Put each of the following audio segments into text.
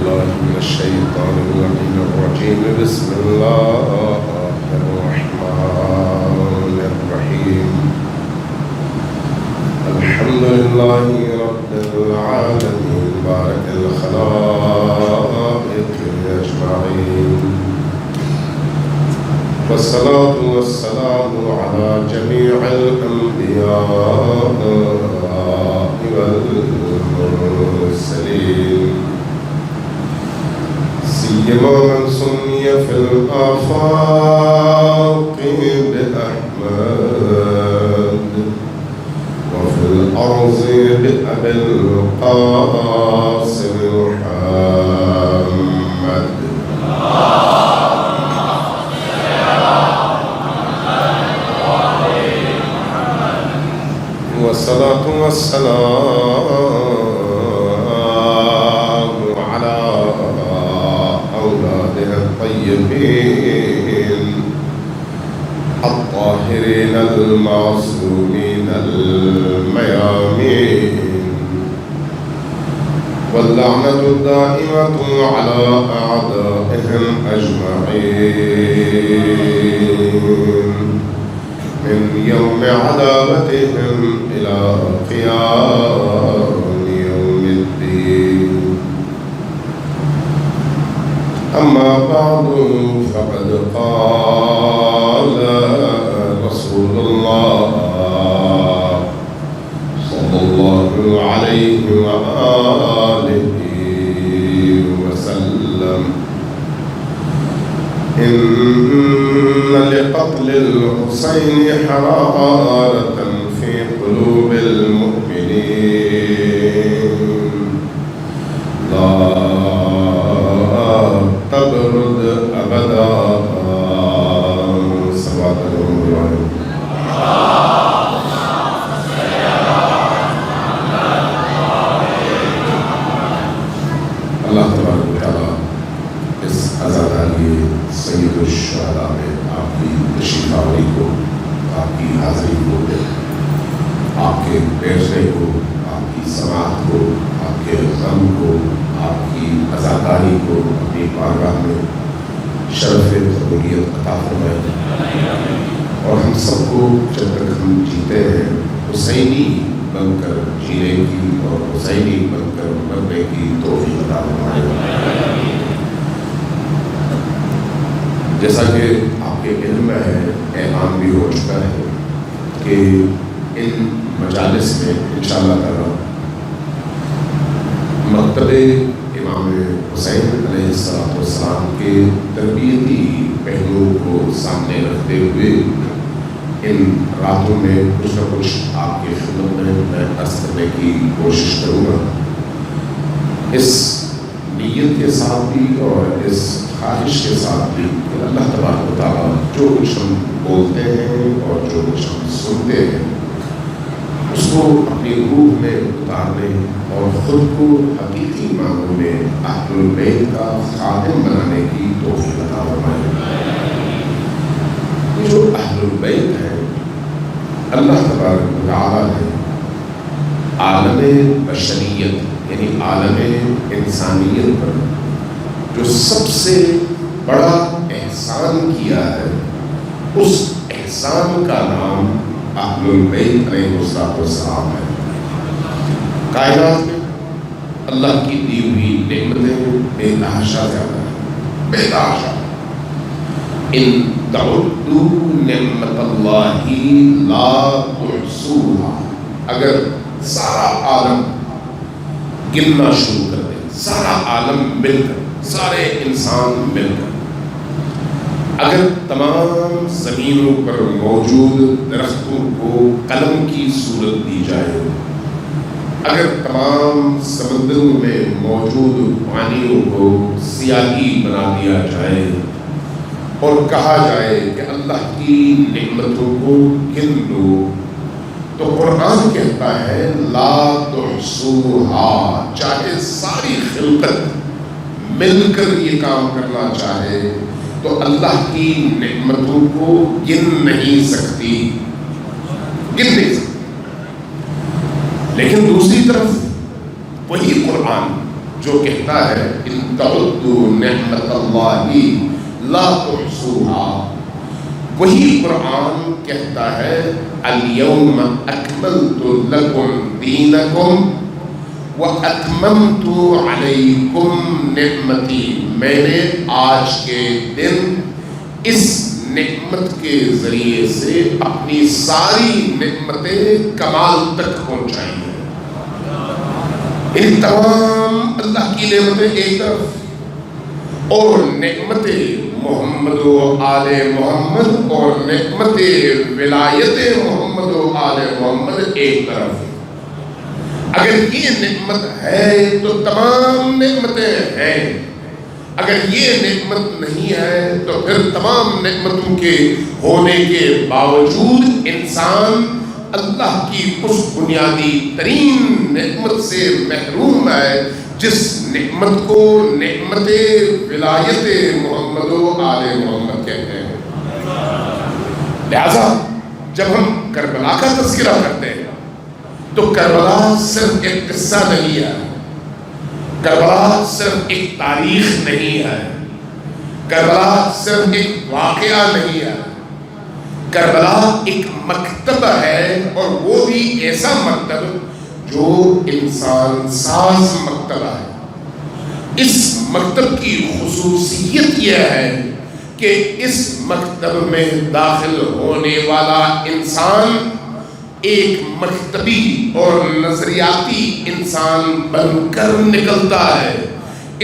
بالله من الشيطان اللعين الرجيم. بسم الله الرحمن الرحيم. الحمد لله رب العالمين بارك الخلائق أجمعين، والصلاة والسلام على جميع الأنبياء والمرسلين، سيما من سمي في الآفاق بأحمد وفي الأرض بأبي القاسم محمد. والصلاة والسلام على أولاده الطيبين الطاهرين المعصومين الميامين، واللعنة الدائمة على أعدائهم أجمعين من يوم عداوتهم إلى قيام يوم الدين. أما بعد، فقد قال رسول الله صلى الله عليه وآله وسلم: إن لقتل الحسين حرارة في قلوب المؤمنين لا تبرد أبدا. صلوات الله. اللہ تبارک و تعالیٰ اس عزاداری سید الشہداء میں آپ کی تشریف آوری کو، آپ کی حاضری کو، آپ کے پیشنے کو، آپ کی سماعت کو، آپ کے غم کو، آپ کی عزاداری کو اپنی بارگاہ میں شرف قبولیت عطا فرمائے، اور ہم سب کو جب تک ہم جیتے ہیں حسینی بن کر جینے کی اور حسینی بن کر مرنے کی توفیق عطا فرمائے۔ جیسا کہ آپ کے علم میں ہے، اعلان بھی ہو چکا ہے کہ ان مجالس میں انشاءاللہ تعالیٰ مکتب امام حسین علیہ السلام کے تربیتی پہلوؤں کو سامنے رکھتے ہوئے ان راتوں میں کچھ نہ کچھ آپ کی خدمت میں عرض کرنے کی کوشش کروں گا، اس نیت کے ساتھ بھی اور اس خواہش کے ساتھ بھی کہ اللہ تبارک و تعالیٰ جو کچھ ہم بولتے ہیں اور جو کچھ ہم سنتے ہیں اس کو اپنی روح میں اتارنے اور خود کو حقیقی معنوں میں اہل البیت کا خادم بنانے کی توفیق عطا فرمائے۔ جو اہل البیت ہیں، اللہ تبارک و تعالیٰ نے عالم بشریت یعنی عالم انسانیت پر جو سب سے بڑا احسان کیا ہے، اس احسان کا نام اہل البیت علیہ السلام ہے۔ کائنات میں اللہ کی دی ہوئی نعمتیں بے تحاشا زیادہ ہیں، بے تحاشا۔ ان تعدوا نعمت اللہ لا تحصوها، اگر سارا عالم گننا شروع کر دیں، سارا عالم مل کر، سارے انسان مل کر، اگر تمام زمینوں پر موجود درختوں کو قلم کی صورت دی جائے، اگر تمام سمندروں میں موجود پانیوں کو سیاہی بنا دیا جائے اور کہا جائے کہ اللہ کی نعمتوں کو گن لو، تو قرآن کہتا ہے لا تحصوها، چاہے ساری خلقت مل کر یہ کام کرنا چاہے تو اللہ کی نعمتوں کو گن نہیں سکتی، گن نہیں سکتی۔ لیکن دوسری طرف وہی قرآن جو کہتا ہے ان تعدوا نعمت اللہ لا تحصوها، وہی قرآن کہتا ہے الیوم اکملت لکم دینکم واتممت علیکم نعمتی، میں نے آج کے دن اس نعمت کے ذریعے سے اپنی ساری نعمتیں کمال تک پہنچائی ہیں۔ ان تمام اللہ کی نعمتیں ایک طرف اور نعمت محمد و آل محمد اور نعمت ولایت محمد و آل محمد ایک طرف۔ اگر یہ نعمت ہے تو تمام نعمتیں ہیں، اگر یہ نعمت نہیں ہے تو پھر تمام نعمتوں کے ہونے کے باوجود انسان اللہ کی اس بنیادی ترین نعمت سے محروم ہے جس نعمت کو نعمت ولایت محمد و آل محمد کہتے ہیں۔ لہذا جب ہم کربلا کا تذکرہ کرتے ہیں تو کربلا صرف ایک قصہ نہیں ہے، کربلا صرف ایک تاریخ نہیں ہے، کربلا صرف ایک واقعہ نہیں ہے، کربلا ایک مکتب ہے، اور وہ بھی ایسا مکتب جو انسان ساز مکتب ہے۔ اس مکتب کی خصوصیت یہ ہے کہ اس مکتب میں داخل ہونے والا انسان ایک مکتبی اور نظریاتی انسان بن کر نکلتا ہے۔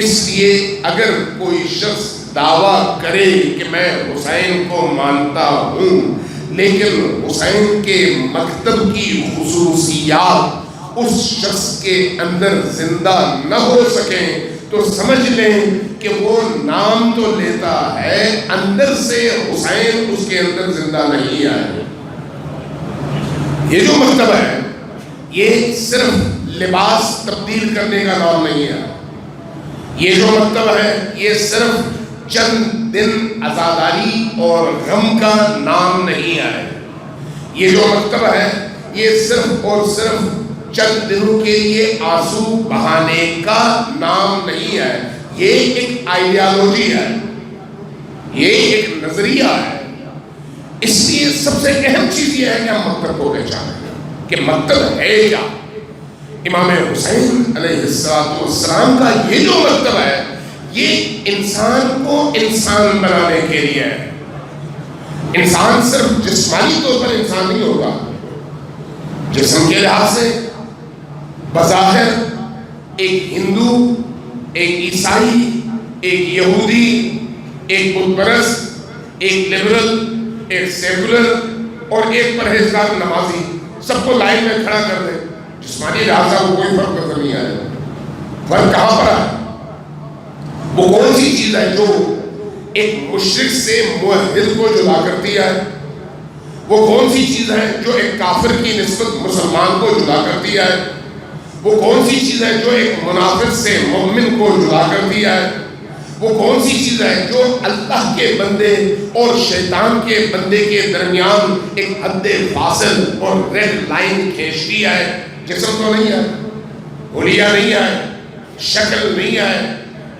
اس لیے اگر کوئی شخص دعویٰ کرے کہ میں حسین کو مانتا ہوں لیکن حسین کے مکتب کی خصوصیات اس شخص کے اندر زندہ نہ ہو سکیں تو سمجھ لیں کہ وہ نام تو لیتا ہے، اندر سے حسین اس کے اندر زندہ نہیں آئے۔ یہ جو مکتب ہے یہ صرف لباس تبدیل کرنے کا نام نہیں ہے، یہ جو مکتب ہے یہ صرف چند دن عزاداری اور غم کا نام نہیں ہے، یہ جو مکتب ہے یہ صرف اور صرف چند دنوں کے لیے آنسو بہانے کا نام نہیں ہے، یہ ایک آئیڈیالوجی ہے، یہ ایک نظریہ ہے۔ اس لیے سب سے اہم چیز یہ ہے کہ ہم مکتب کو پہچانیں کہ مکتب ہے کیا۔ امام حسین علیہ السلام کا یہ جو مکتب ہے یہ انسان کو انسان بنانے کے لیے ہے۔ انسان صرف جسمانی طور پر انسان نہیں ہوگا، جسم کے لحاظ سے بظاہر ایک ہندو، ایک عیسائی، ایک یہودی، ایک بت پرست، ایک لبرل، ایک سیکولر اور ایک پرہیزگار نمازی سب کو لائن میں کھڑا کر دے، جسمانی لحاظ سے وہ کوئی فرق نظر نہیں آئے۔ فرق کہاں پر ہے؟ وہ کون سی چیز ہے جو ایک مشرک سے موحد کو جدا کرتی ہے؟ وہ کون سی چیز ہے جو ایک کافر کی نسبت مسلمان کو جدا کرتی ہے؟ وہ کون سی چیز ہے جو ایک منافق سے مومن کو جدا کرتی ہے؟ وہ کون سی چیز ہے جو اللہ کے بندے اور شیطان کے بندے کے درمیان ایک حد فاصل اور ریڈ لائن کھینچتی ہے؟ جسم تو نہیں ہے، حلیہ نہیں ہے، شکل نہیں ہے،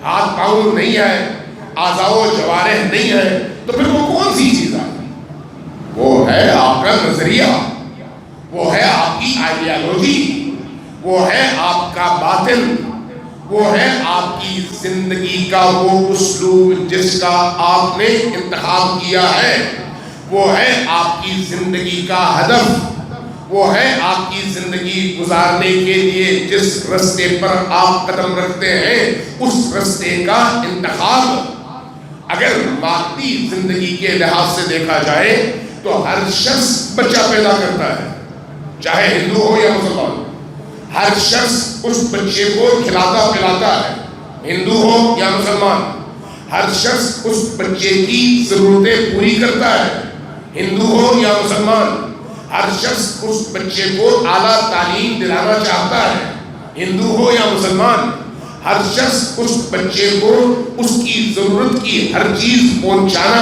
ہاتھ پاؤں نہیں ہے، اعضاء و جوارح نہیں ہے، تو پھر وہ کون سی چیز ہے؟ وہ ہے آپ کا نظریہ، وہ ہے آپ کی آئیڈیالوجی، وہ ہے آپ کا باطن، وہ ہے آپ کی زندگی کا وہ اسلوب جس کا آپ نے انتخاب کیا ہے، وہ ہے آپ کی زندگی کا ہدف، وہ ہے آپ کی زندگی گزارنے کے لیے جس رستے پر آپ قدم رکھتے ہیں اس رستے کا انتخاب۔ اگر مادی زندگی کے لحاظ سے دیکھا جائے تو ہر شخص بچہ پیدا کرتا ہے، چاہے ہندو ہو یا مسلمان، ہر شخص اس بچے کو کھلاتا پلاتا ہے، ہندو ہو یا مسلمان، ہر شخص اس بچے کی ضرورتیں پوری کرتا ہے، ہندو ہو یا مسلمان، ہر شخص اس بچے کو اعلیٰ تعلیم دلانا چاہتا ہے، ہندو ہو یا مسلمان، ہر شخص اس بچے کو اس کی ضرورت کی ہر چیز پہنچانا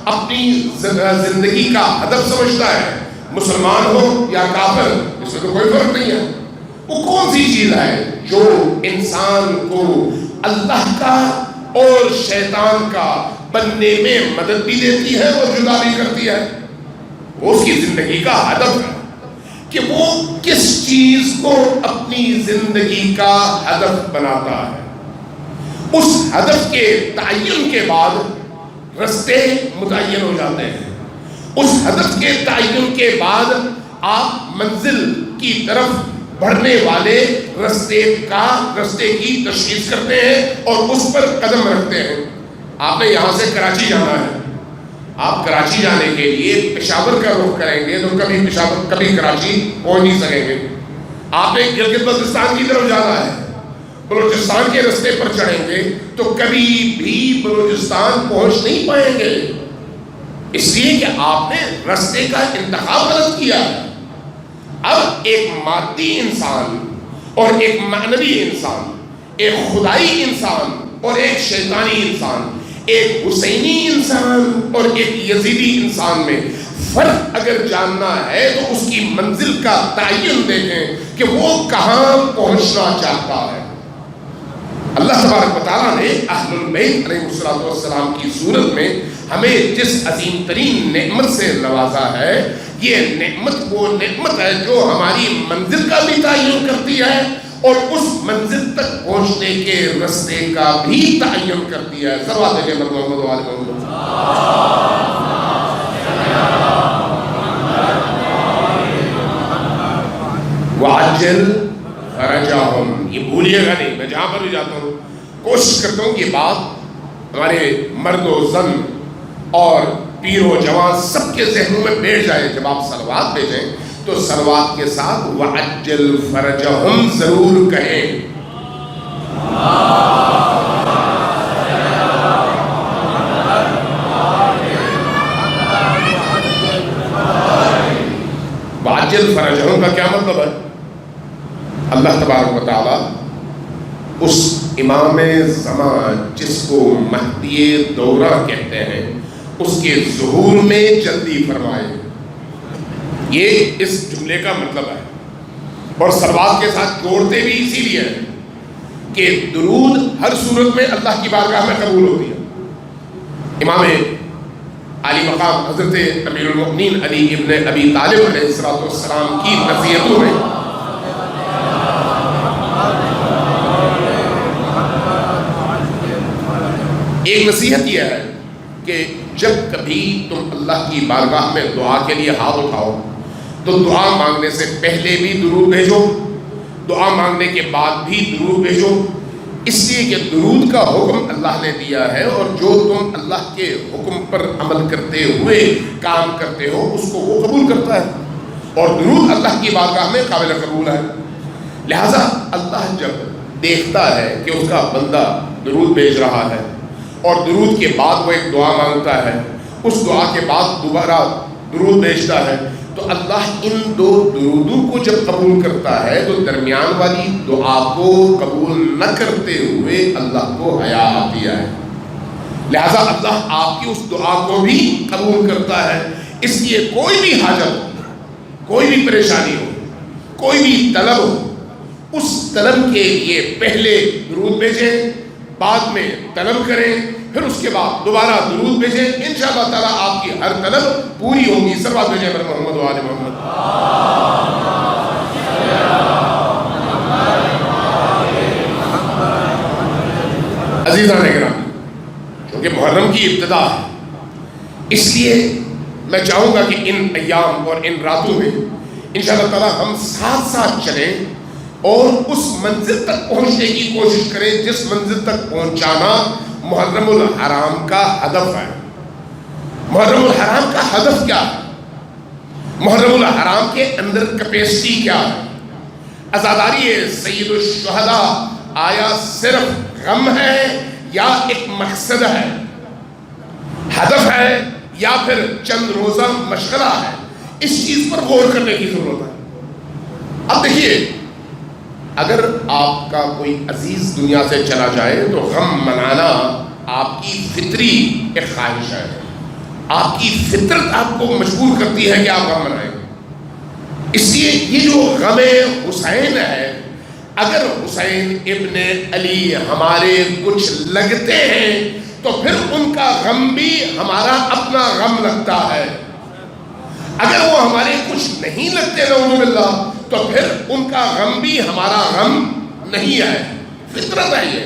اپنی زندگی کا ہدف سمجھتا ہے، مسلمان ہو یا کافر، اس میں تو کوئی فرق نہیں ہے۔ وہ کون سی چیز ہے جو انسان کو اللہ کا اور شیطان کا بننے میں مدد بھی دیتی ہے اور جدا بھی کرتی ہے؟ وہ اس کی زندگی کا ہدف ہے کہ وہ کس چیز کو اپنی زندگی کا ہدف بناتا ہے۔ اس ہدف کے تعین کے بعد رستے متعین ہو جاتے ہیں۔ اس ہدف کے تعین کے بعد آپ منزل کی طرف بڑھنے والے رستے کی تشخیص کرتے ہیں اور اس پر قدم رکھتے ہیں۔ آپ نے یہاں سے کراچی جانا ہے، آپ کراچی جانے کے لیے پشاور کا رخ کریں گے تو کبھی کراچی پہنچ نہیں سکیں گے۔ آپ نے گلگت بلتستان کی طرف جانا ہے، بلوچستان کے رستے پر چڑھیں گے تو کبھی بھی بلوچستان پہنچ نہیں پائیں گے، اس لیے کہ آپ نے رستے کا انتخاب غلط کیا ہے۔ اب ایک مادی انسان اور ایک معنوی انسان، ایک خدائی انسان اور ایک شیطانی انسان، ایک حسینی انسان اور ایک یزیدی انسان میں فرق اگر جاننا ہے تو اس کی منزل کا تعین دیکھیں کہ وہ کہاں پہنچنا چاہتا ہے۔ اللہ تبارک و تعالیٰ نے اہل البیت علیہ السلام کی صورت میں ہمیں جس عظیم ترین نعمت سے نوازا ہے، یہ نعمت وہ نعمت ہے جو ہماری منزل کا بھی تعین کرتی ہے اور اس منزل تک پہنچنے کے رستے کا بھی تعین کرتی ہے۔ صلوات علی محمد و آل محمد۔ وَعَجِّلْ فَرَجَهُمْ، یہ بھولیے گا نہیں، میں جہاں پر بھی جاتا ہوں کوشش کرتا ہوں کہ یہ بات ہمارے مرد و زن اور پیر و جوان سب کے ذہنوں میں بیٹھ جائے۔ جب آپ صلوات بھیجیں تو صلوات کے ساتھ وَعَجِّلْ فَرَجَهُمْ ضرور کہیں۔ وَعَجِّلْ فَرَجَهُمْ کا کیا مطلب ہے؟ اللہ تبارک و تعالیٰ اس امام زمان جس کو مہدی دورہ کہتے ہیں اس کے ظہور میں جلدی فرمائے، یہ اس جملے کا مطلب ہے۔ اور صلوات کے ساتھ جوڑتے بھی اسی لیے ہیں کہ درود ہر صورت میں اللہ کی بارگاہ میں قبول ہوتی ہے۔ امام علی مقام حضرت امیر المؤمنین علی ابن ابی طالب علیہ السلام کی نصیحتوں میں ایک نصیحت یہ ہے کہ جب کبھی تم اللہ کی بارگاہ میں دعا کے لیے ہاتھ اٹھاؤ تو دعا مانگنے سے پہلے بھی درود بھیجو، دعا مانگنے کے بعد بھی درود بھیجو، اس لیے کہ درود کا حکم اللہ نے دیا ہے اور جو تم اللہ کے حکم پر عمل کرتے ہوئے کام کرتے ہو اس کو وہ قبول کرتا ہے اور درود اللہ کی بارگاہ میں قابل قبول ہے۔ لہٰذا اللہ جب دیکھتا ہے کہ اس کا بندہ درود بھیج رہا ہے اور درود کے بعد وہ ایک دعا مانگتا ہے، اس دعا کے بعد دوبارہ درود بھیجتا ہے، تو اللہ ان دو درودوں کو جب قبول کرتا ہے تو درمیان والی دعا کو قبول نہ کرتے ہوئے اللہ کو حیا آتی ہے، لہذا اللہ آپ کی اس دعا کو بھی قبول کرتا ہے۔ اس لیے کوئی بھی حاجت ہو، کوئی بھی پریشانی ہو، کوئی بھی طلب ہو، اس طلب کے لیے پہلے درود بھیجیں، بعد میں طلب کریں، پھر اس کے بعد دوبارہ درود بھیجیں، انشاءاللہ تعالیٰ آپ کی ہر طلب پوری ہوگی۔ صلوات بھیجیں پر محمد و آل محمد۔ عزیزان اکرام، کیونکہ محرم کی ابتدا ہے، اس لیے میں چاہوں گا کہ ان ایام اور ان راتوں میں انشاءاللہ تعالیٰ ہم ساتھ ساتھ چلیں اور اس منزل تک پہنچنے کی کوشش کریں جس منزل تک پہنچانا محرم الحرام کا ہدف ہے۔ محرم الحرام کا ہدف کیا ہے؟ محرم الحرام کے اندر کیپیسٹی کیا ہے؟ عزاداری سید الشہداء آیا صرف غم ہے یا ایک مقصد ہے، ہدف ہے یا پھر چند روزہ مشغلہ ہے؟ اس چیز پر غور کرنے کی ضرورت ہے۔ اب دیکھیے، اگر آپ کا کوئی عزیز دنیا سے چلا جائے تو غم منانا آپ کی فطری ایک خواہش ہے، آپ کی فطرت آپ کو مجبور کرتی ہے کہ آپ غم منائیں۔ اس لیے یہ جو غم حسین ہے اگر حسین ابن علی ہمارے کچھ لگتے ہیں تو پھر ان کا غم بھی ہمارا اپنا غم لگتا ہے. اگر وہ ہمارے کچھ نہیں لگتے نعوذ باللہ تو پھر ان کا غم بھی ہمارا غم نہیں ہے. فطرت ہے یہ.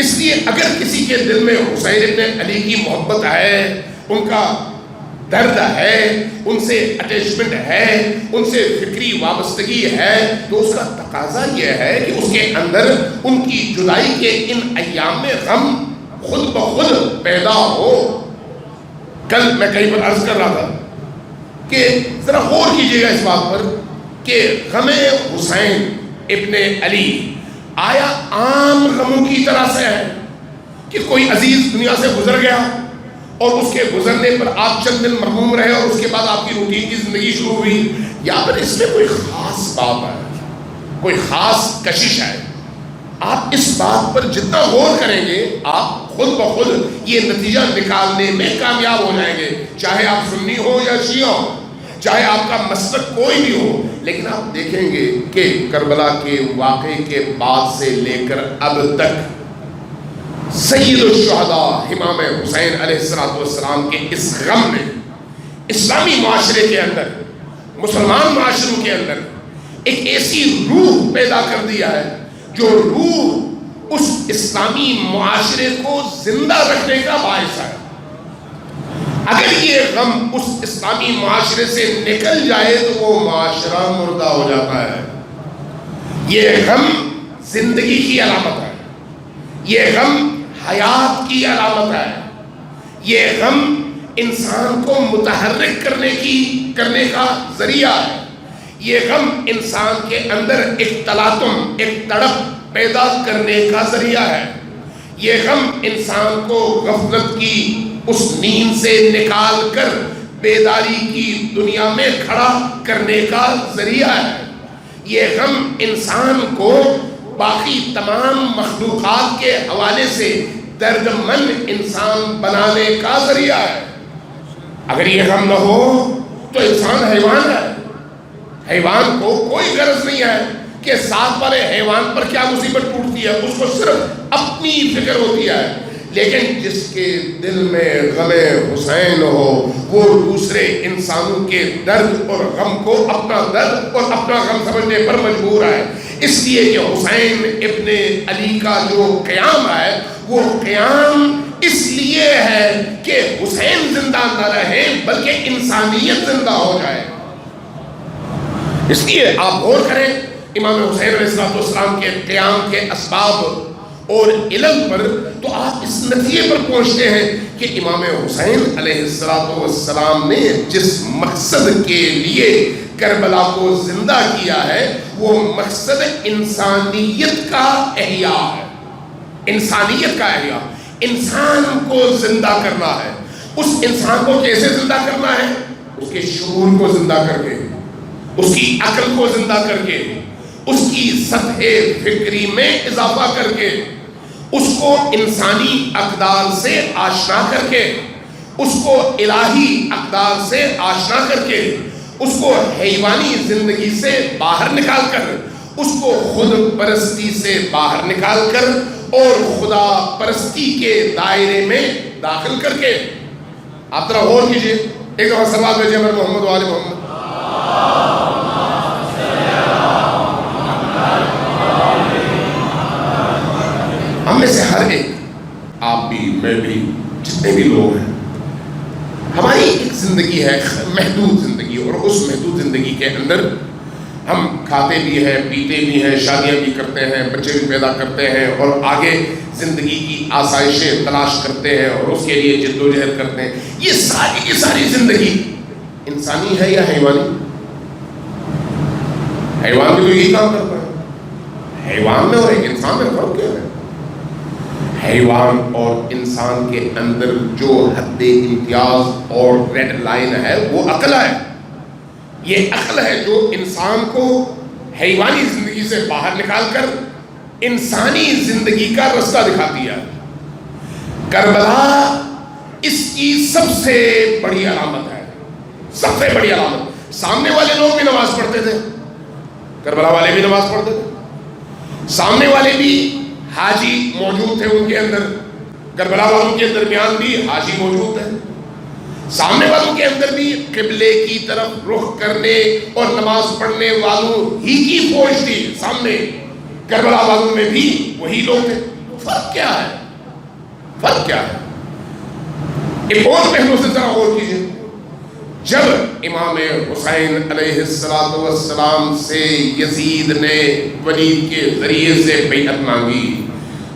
اس لیے اگر کسی کے دل میں حسین ابن علی کی محبت ہے، ان کا درد ہے، ان سے اٹیچمنٹ ہے، ان سے فکری وابستگی ہے، تو اس کا تقاضا یہ ہے کہ اس کے اندر ان کی جدائی کے ان ایام میں غم خود بخود پیدا ہو. کل میں کہیں پر عرض کر رہا تھا کہ ذرا غور کیجئے گا اس بات پر کہ غم حسین ابن علی آیا عام غموں کی طرح سے ہے کہ کوئی عزیز دنیا سے گزر گیا اور اس کے گزرنے پر آپ چند دن مرحوم رہے اور اس کے بعد آپ کی روٹین کی زندگی شروع ہوئی، یا پھر اس میں کوئی خاص بات ہے، کوئی خاص کشش ہے. آپ اس بات پر جتنا غور کریں گے آپ خود بخود یہ نتیجہ نکالنے میں کامیاب ہو جائیں گے. چاہے آپ سنی ہو یا شیعہ ہو، چاہے آپ کا مسلک کوئی بھی ہو، لیکن آپ دیکھیں گے کہ کربلا کے واقعے کے بعد سے لے کر اب تک سید الشہداء امام حسین علیہ السلام کے اس غم نے اسلامی معاشرے کے اندر، مسلمان معاشروں کے اندر ایک ایسی روح پیدا کر دیا ہے جو روح اس اسلامی معاشرے کو زندہ رکھنے کا باعث ہے. اگر یہ غم اس اسلامی معاشرے سے نکل جائے تو وہ معاشرہ مردہ ہو جاتا ہے. یہ غم زندگی کی علامت ہے، یہ غم حیات کی علامت ہے، یہ غم انسان کو متحرک کرنے کا ذریعہ ہے. یہ غم انسان کے اندر ایک تلاطم، ایک تڑپ پیدا کرنے کا ذریعہ ہے. یہ غم انسان کو غفلت کی اس نیند سے نکال کر بیداری کی دنیا میں کھڑا کرنے کا ذریعہ ہے. یہ غم انسان کو باقی تمام مخلوقات کے حوالے سے درد مند انسان بنانے کا ذریعہ ہے. اگر یہ غم نہ ہو تو انسان حیوان ہے. حیوان کو کوئی غرض نہیں ہے کہ ساتھ والے حیوان پر کیا مصیبت ٹوٹتی ہے، اس کو صرف اپنی فکر ہوتی ہے. لیکن جس کے دل میں غم حسین ہو وہ دوسرے انسانوں کے درد اور غم کو اپنا درد اور اپنا غم سمجھنے پر مجبور ہے. اس لیے کہ حسین ابن علی کا جو قیام ہے وہ قیام اس لیے ہے کہ حسین زندہ نہ رہے بلکہ انسانیت زندہ ہو جائے. اس لیے آپ غور کریں امام حسین علیہ السلام کے قیام کے اسباب اور علم پر، تو آپ اس نتیجے پر پہنچتے ہیں کہ امام حسین علیہ السلام نے جس مقصد کے لیے کربلا کو زندہ کیا ہے وہ مقصد انسانیت کا احیاء ہے. انسانیت کا احیاء، انسان کو زندہ کرنا ہے. اس انسان کو کیسے زندہ کرنا ہے؟ اس کے شعور کو زندہ کر کے، اس کی عقل کو زندہ کر کے، اس کی سطح فکری میں اضافہ کر کے، اس کو انسانی اقدار سے آشنا کر کے، اس کو الہی اقدار سے آشنا کر کے، اس کو حیوانی زندگی سے باہر نکال کر، اس کو خود پرستی سے باہر نکال کر اور خدا پرستی کے دائرے میں داخل کر کے. آپ ذرا غور کیجئے، ایک دفعہ صلوات بھیجئے محمد و آل محمد. ہم میں سے ہر ایک، آپ بھی، میں بھی، جتنے بھی لوگ ہیں، ہماری ایک زندگی ہے، محدود زندگی، اور اس محدود زندگی کے اندر ہم کھاتے بھی ہیں، پیتے بھی ہیں، شادیاں بھی کرتے ہیں، بچے بھی پیدا کرتے ہیں اور آگے زندگی کی آسائشیں تلاش کرتے ہیں اور اس کے لیے جد و جہد کرتے ہیں. یہ ساری کی ساری زندگی انسانی ہے یا حیوانی؟ حیوان بھی تو یہی کام کرتا ہے. حیوان میں اور ایک انسان میں فرق کیا ہے؟ حیوان اور انسان کے اندر جو حد امتیاز اور ریڈ لائن ہے وہ عقل ہے. یہ عقل ہے جو انسان کو حیوانی زندگی سے باہر نکال کر انسانی زندگی کا رستہ دکھاتی ہے. کربلا اس کی سب سے بڑی علامت ہے، سب سے بڑی علامت. سامنے والے لوگ بھی نماز پڑھتے تھے، کربلا والے بھی نماز پڑھتے تھے، سامنے والے بھی حاجی موجود تھے ان کے اندر، کربلا والوں کے درمیان بھی حاجی موجود ہے، سامنے والوں کے اندر بھی قبلے کی طرف رخ کرنے اور نماز پڑھنے والوں ہی کی فوج تھی، سامنے کربلا والوں میں بھی وہی لوگ تھے۔ فرق کیا ہے؟ فرق کیا ہے؟ ایک اور پہلو سے ذرا غور کیجئے، جب امام حسین علیہ السلام سے یزید نے ولید کے ذریعے سے بیعت مانگی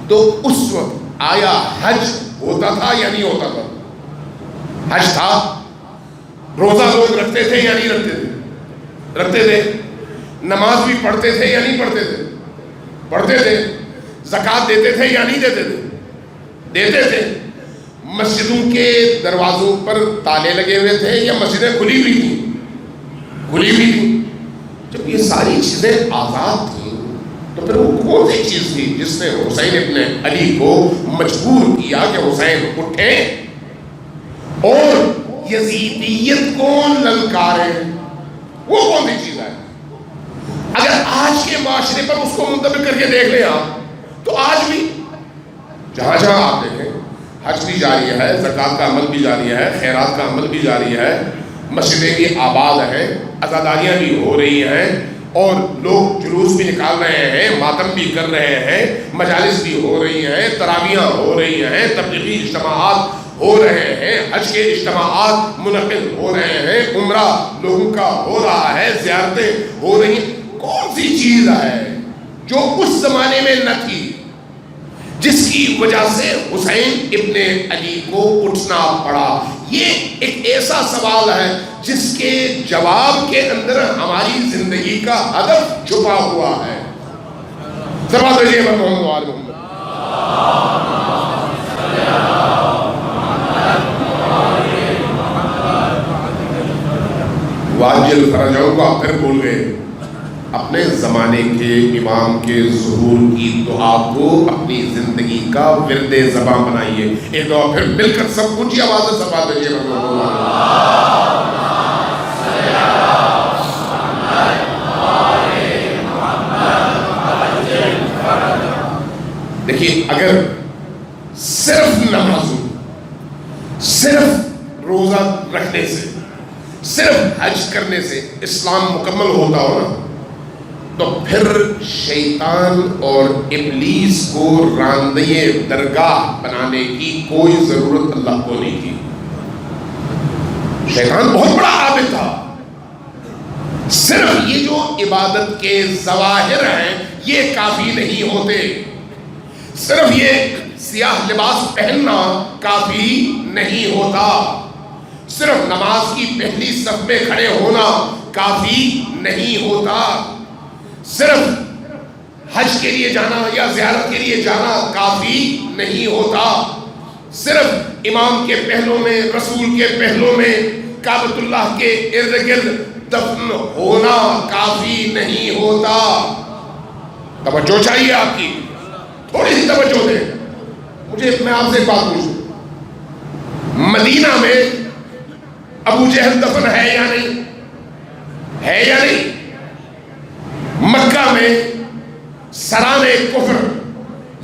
تو اس وقت آیا حج ہوتا تھا یا نہیں ہوتا تھا؟ حج تھا؟ روزہ لوگ رکھتے تھے یا نہیں رکھتے تھے؟ رکھتے تھے۔ نماز بھی پڑھتے تھے یا نہیں پڑھتے تھے؟ پڑھتے تھے۔ زکوٰۃ دیتے تھے یا نہیں دیتے تھے؟ دیتے تھے۔ مسجدوں کے دروازوں پر تالے لگے ہوئے تھے یا مسجدیں کھلی ہوئی تھیں؟ کھلی ہوئی تھیں۔ جب یہ ساری چیزیں آزاد تھیں تو پھر وہ کون سی چیز تھی جس نے حسین ابن علی کو مجبور کیا کہ حسین اٹھیں اور یزیدیت کو للکاریں؟ وہ کون سی چیز ہے؟ اگر آج کے معاشرے پر اس کو منتبہ کر کے دیکھ لیں آپ، تو آج بھی جہاں جہاں آپ دیکھیں حج بھی جاری ہے، زکوٰۃ کا عمل بھی جاری ہے، خیرات کا عمل بھی جاری ہے، مسجدیں بھی آباد ہیں، عزاداریاں بھی ہو رہی ہیں، اور لوگ جلوس بھی نکال رہے ہیں، ماتم بھی کر رہے ہیں، مجالس بھی ہو رہی ہیں، تراویحاں ہو رہی ہیں، تبلیغی اجتماعات ہو رہے ہیں، حج کے اجتماعات منعقد ہو رہے ہیں، عمرہ لوگوں کا ہو رہا ہے، زیارتیں ہو رہی ہیں۔ کون سی چیز ہے جو اس زمانے میں نہ تھی جس کی وجہ سے حسین ابن علی کو اٹھنا پڑا؟ یہ ایک ایسا سوال ہے جس کے جواب کے اندر ہماری زندگی کا ہدف چھپا ہوا ہے۔ سبحان اللہ محمد وآل محمد۔ واجل فرجوں کو آپ پھر بول گئے۔ اپنے زمانے کے امام کے ظہور کی دعا کو اپنی زندگی کا ورد زبان بنائیے۔ ایک دعا پھر مل کر سب اونچی آواز سے سبحان اللہ۔ دیکھیے، اگر صرف نمازوں، صرف روزہ رکھنے سے، صرف حج کرنے سے اسلام مکمل ہوتا ہو نا، تو پھر شیطان اور ابلیس کو راندے درگاہ بنانے کی کوئی ضرورت اللہ کو نہیں تھی۔ شیطان بہت بڑا عابد تھا، صرف یہ جو عبادت کے ظواہر ہیں یہ کافی نہیں ہوتے، صرف یہ سیاہ لباس پہننا کافی نہیں ہوتا، صرف نماز کی پہلی صف میں کھڑے ہونا کافی نہیں ہوتا، صرف حج کے لیے جانا یا زیارت کے لیے جانا کافی نہیں ہوتا، صرف امام کے پہلوں میں، رسول کے پہلوں میں، کعبۃ اللہ کے ارد گرد دفن ہونا کافی نہیں ہوتا۔ توجہ چاہیے آپ کی، تھوڑی سی توجہ دیں۔ میں آپ سے ایک بات پوچھوں، مدینہ میں ابو جہل دفن ہے یا نہیں؟ ہے یا نہیں؟ مکہ میں سرانے کفر،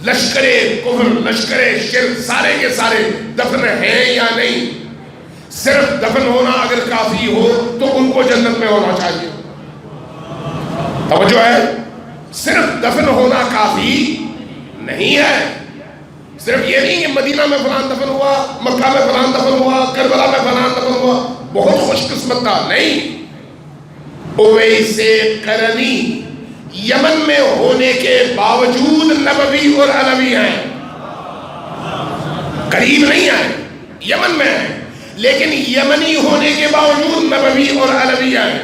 لشکر کفر، لشکر شرک سارے کے سارے دفن ہیں یا نہیں؟ صرف دفن ہونا اگر کافی ہو تو ان کو جنت میں ہونا چاہیے۔ توجہ ہے، صرف دفن ہونا کافی نہیں ہے۔ صرف یہ نہیں کہ مدینہ میں فلان دفن ہوا، مکہ میں فلان دفن ہوا، کربلا میں فلان دفن ہوا، بہت خوش قسمت تھا، نہیں۔ اویس قرنی یمن میں ہونے کے باوجود نبوی اور علوی ہیں، قریب نہیں ہیں، یمن میں ہیں، لیکن یمنی ہونے کے باوجود نبوی اور علوی ہیں،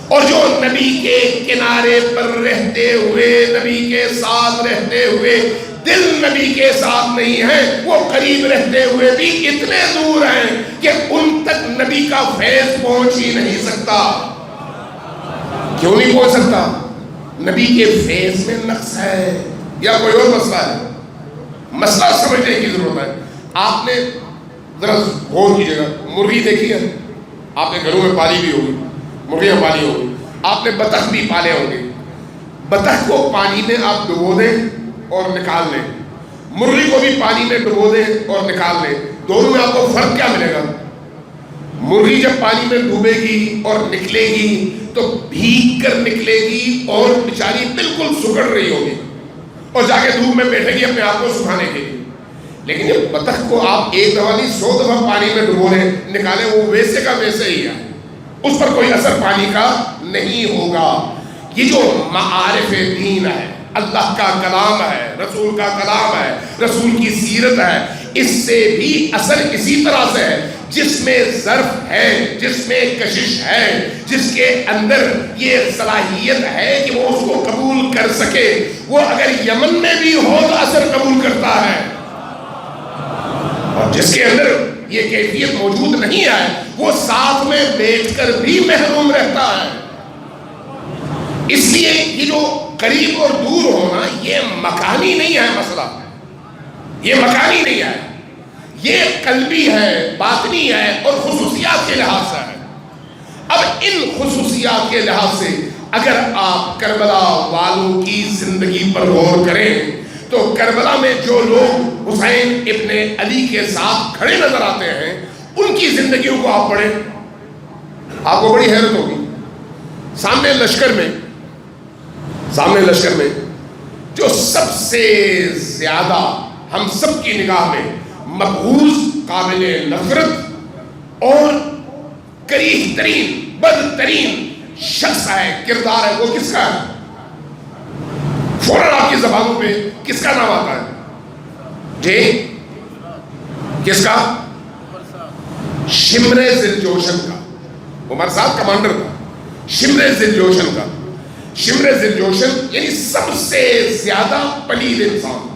اور جو نبی کے کنارے پر رہتے ہوئے، نبی کے ساتھ رہتے ہوئے دل نبی کے ساتھ نہیں ہے، وہ قریب رہتے ہوئے بھی اتنے دور ہیں کہ ان تک نبی کا فیض پہنچ ہی نہیں سکتا۔ کیوں نہیں پہنچ سکتا؟ نبی کے فیض میں نقص ہے یا کوئی اور مسئلہ ہے؟ مسئلہ سمجھنے کی ضرورت ہے۔ آپ نے ذرا غور کیجیے گا، مرغی دیکھی ہے؟ آپ نے گھروں میں پالی بھی ہوگی، مرغیاں پالی ہوگی، آپ نے بطخ بھی پالے ہوں گے۔ بطخ کو پانی میں آپ ڈبو دیں اور نکال لیں، مرغی کو بھی پانی میں ڈبو دیں اور نکال لیں، دونوں میں آپ کو فرق کیا ملے گا؟ مرغی جب پانی میں ڈوبے گی اور نکلے گی تو بھیگ کر نکلے گی اور بیچاری بالکل سکڑ رہی ہوگی اور جا کے دھوپ میں بیٹھے گی اپنے آپ کو سکھانے کے لیے. لیکن جب بطخ کو آپ ایک دفعہ نہیں 100 دفعہ پانی میں ڈبو لیں نکالیں، وہ ویسے کا ویسے ہی ہے، اس پر کوئی اثر پانی کا نہیں ہوگا. یہ جو معارف دین ہے، اللہ کا کلام ہے، رسول کا کلام ہے، رسول کی سیرت ہے، اس سے بھی اثر اسی طرح سے ہے. جس میں ظرف ہے، جس میں کشش ہے، جس کے اندر یہ صلاحیت ہے کہ وہ اس کو قبول کر سکے، وہ اگر یمن میں بھی ہو تو اثر قبول کرتا ہے، اور جس کے اندر یہ کیفیت موجود نہیں ہے وہ ساتھ میں بیٹھ کر بھی محروم رہتا ہے. اس لیے یہ جو قریب اور دور ہونا یہ مکانی نہیں ہے مسئلہ، یہ مکانی نہیں ہے، یہ قلبی ہے، باطنی ہے اور خصوصیات کے لحاظ سے ہے. اب ان خصوصیات کے لحاظ سے اگر آپ کربلا والوں کی زندگی پر غور کریں تو کربلا میں جو لوگ حسین ابن علی کے ساتھ کھڑے نظر آتے ہیں ان کی زندگیوں کو آپ پڑھیں، آپ کو بڑی حیرت ہوگی. سامنے لشکر میں جو سب سے زیادہ ہم سب کی نگاہ میں مقبوض، قابل نفرت اور کریہ ترین، بدترین شخص ہے، کردار ہے، وہ کس کا ہے؟ فوراً آپ کی زبانوں پہ کس کا نام آتا ہے؟ جی کس کا؟ شمر ذوالجوشن کا. عمر صاحب کمانڈر تھا، شمر ذوالجوشن کا. شمر ذوالجوشن یعنی سب سے زیادہ پلید انسان،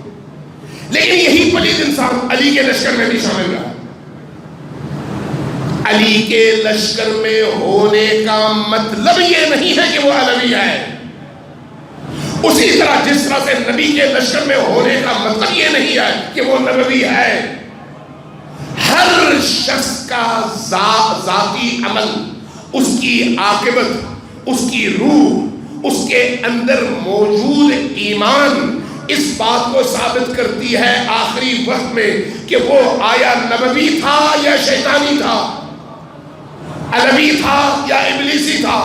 لیکن یہی پلید انسان علی کے لشکر میں بھی شامل رہا. علی کے لشکر میں ہونے کا مطلب یہ نہیں ہے کہ وہ علوی ہے، اسی طرح جس طرح سے نبی کے لشکر میں ہونے کا مطلب یہ نہیں ہے کہ وہ نبوی ہے. ہر شخص کا ذاتی عمل، اس کی عاقبت، اس کی روح، اس کے اندر موجود ایمان اس بات کو ثابت کرتی ہے آخری وقت میں کہ وہ آیا نبوی تھا یا شیطانی تھا، علوی تھا یا ابلیسی تھا.